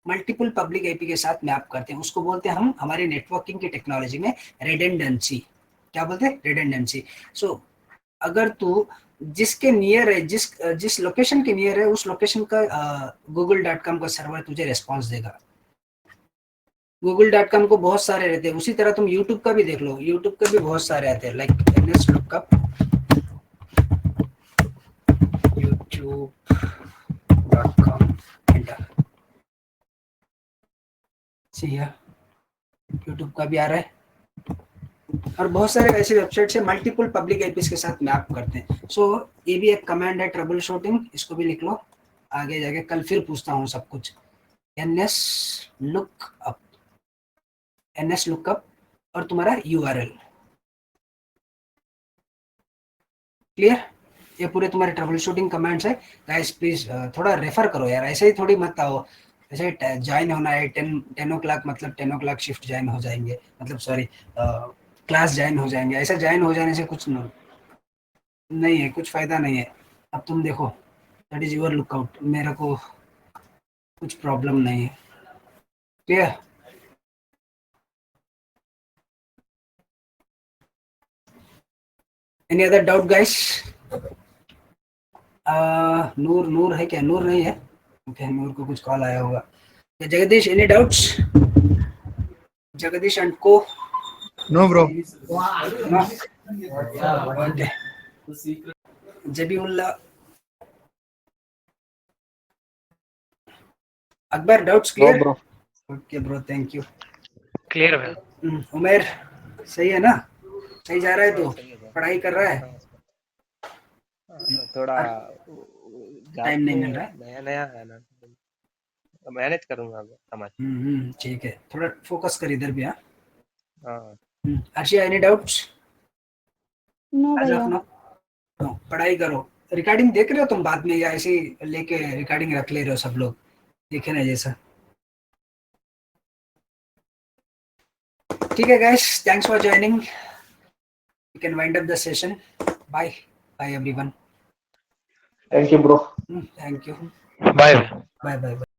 multiple public IP के साथ मैप करते हैं, उसको बोलते हैं हम हमारे नेटवर्किंग की टेक्नोलॉजी में रेडेंडेंसी। क्या बोलते हैं, रेडेंडेंसी। सो अगर तू जिसके नियर है, जिस लोकेशन के नियर है, उस लोकेशन का google.com का सर्वर तुझे रेस्पॉन्स देगा। google.com को बहुत सारे रहते हैं, उसी तरह तुम YouTube का भी देख लो, YouTube का भी बहुत सारे आते हैं, like nslookup youtube.com enter, YouTube का भी आ रहा है, और बहुत सारे ऐसे वेबसाइट से मल्टीपल पब्लिक आईपीस के साथ मैप करते हैं। सो ये भी एक कमांड है, ट्रबल शूटिंग, इसको भी लिख लो, आगे जाके कल फिर पूछता हूँ सब कुछ। nslookup और तुम्हारा URL, क्लियर, ये पूरे तुम्हारे ट्रबल शूटिंग कमांड्स है। गाइस प्लीज थोड़ा रेफर करो यार, ऐसे ही थोड़ी मत आओ, ऐसे ज्वाइन होना है 10 o'clock, मतलब 10 o'clock शिफ्ट ज्वाइन हो जाएंगे, मतलब सॉरी क्लास ज्वाइन हो जाएंगे, ऐसा ज्वाइन हो जाने से कुछ नहीं है, कुछ फायदा नहीं है। अब तुम देखो, दैट इज योर लुकआउट, मेरे को कुछ प्रॉब्लम नहीं है, clear. Any other doubt guys? Noor है क्या, नूर नहीं है, ओके नूर को कुछ कॉल आया होगा। Jagdish, any doubts? Jagdish and को? No bro. Zabiullah, Akbar, doubts clear? Bro okay bro, thank you. Clear है। उमेर सही है ना, सही जा रहा है, तो सही है, पढ़ाई कर रहा है, थोड़ा टाइम नहीं मिल रहा है, नया है ना, मैनेज करूंगा समझ। ठीक है, थोड़ा फोकस कर इधर भी। हाँ अर्शिया, एनी डाउट्स? नो भैया। नो, पढ़ाई करो। रिकॉर्डिंग देख रहे हो तुम बाद में, या ऐसे ही लेके रिकॉर्डिंग रख ले रहे हो सब लोग, देखे ना जैसा। ठीक है guys, thanks for joining. we can wind up the session. Bye everyone. Thank you, bro. Thank you. Bye. Bye.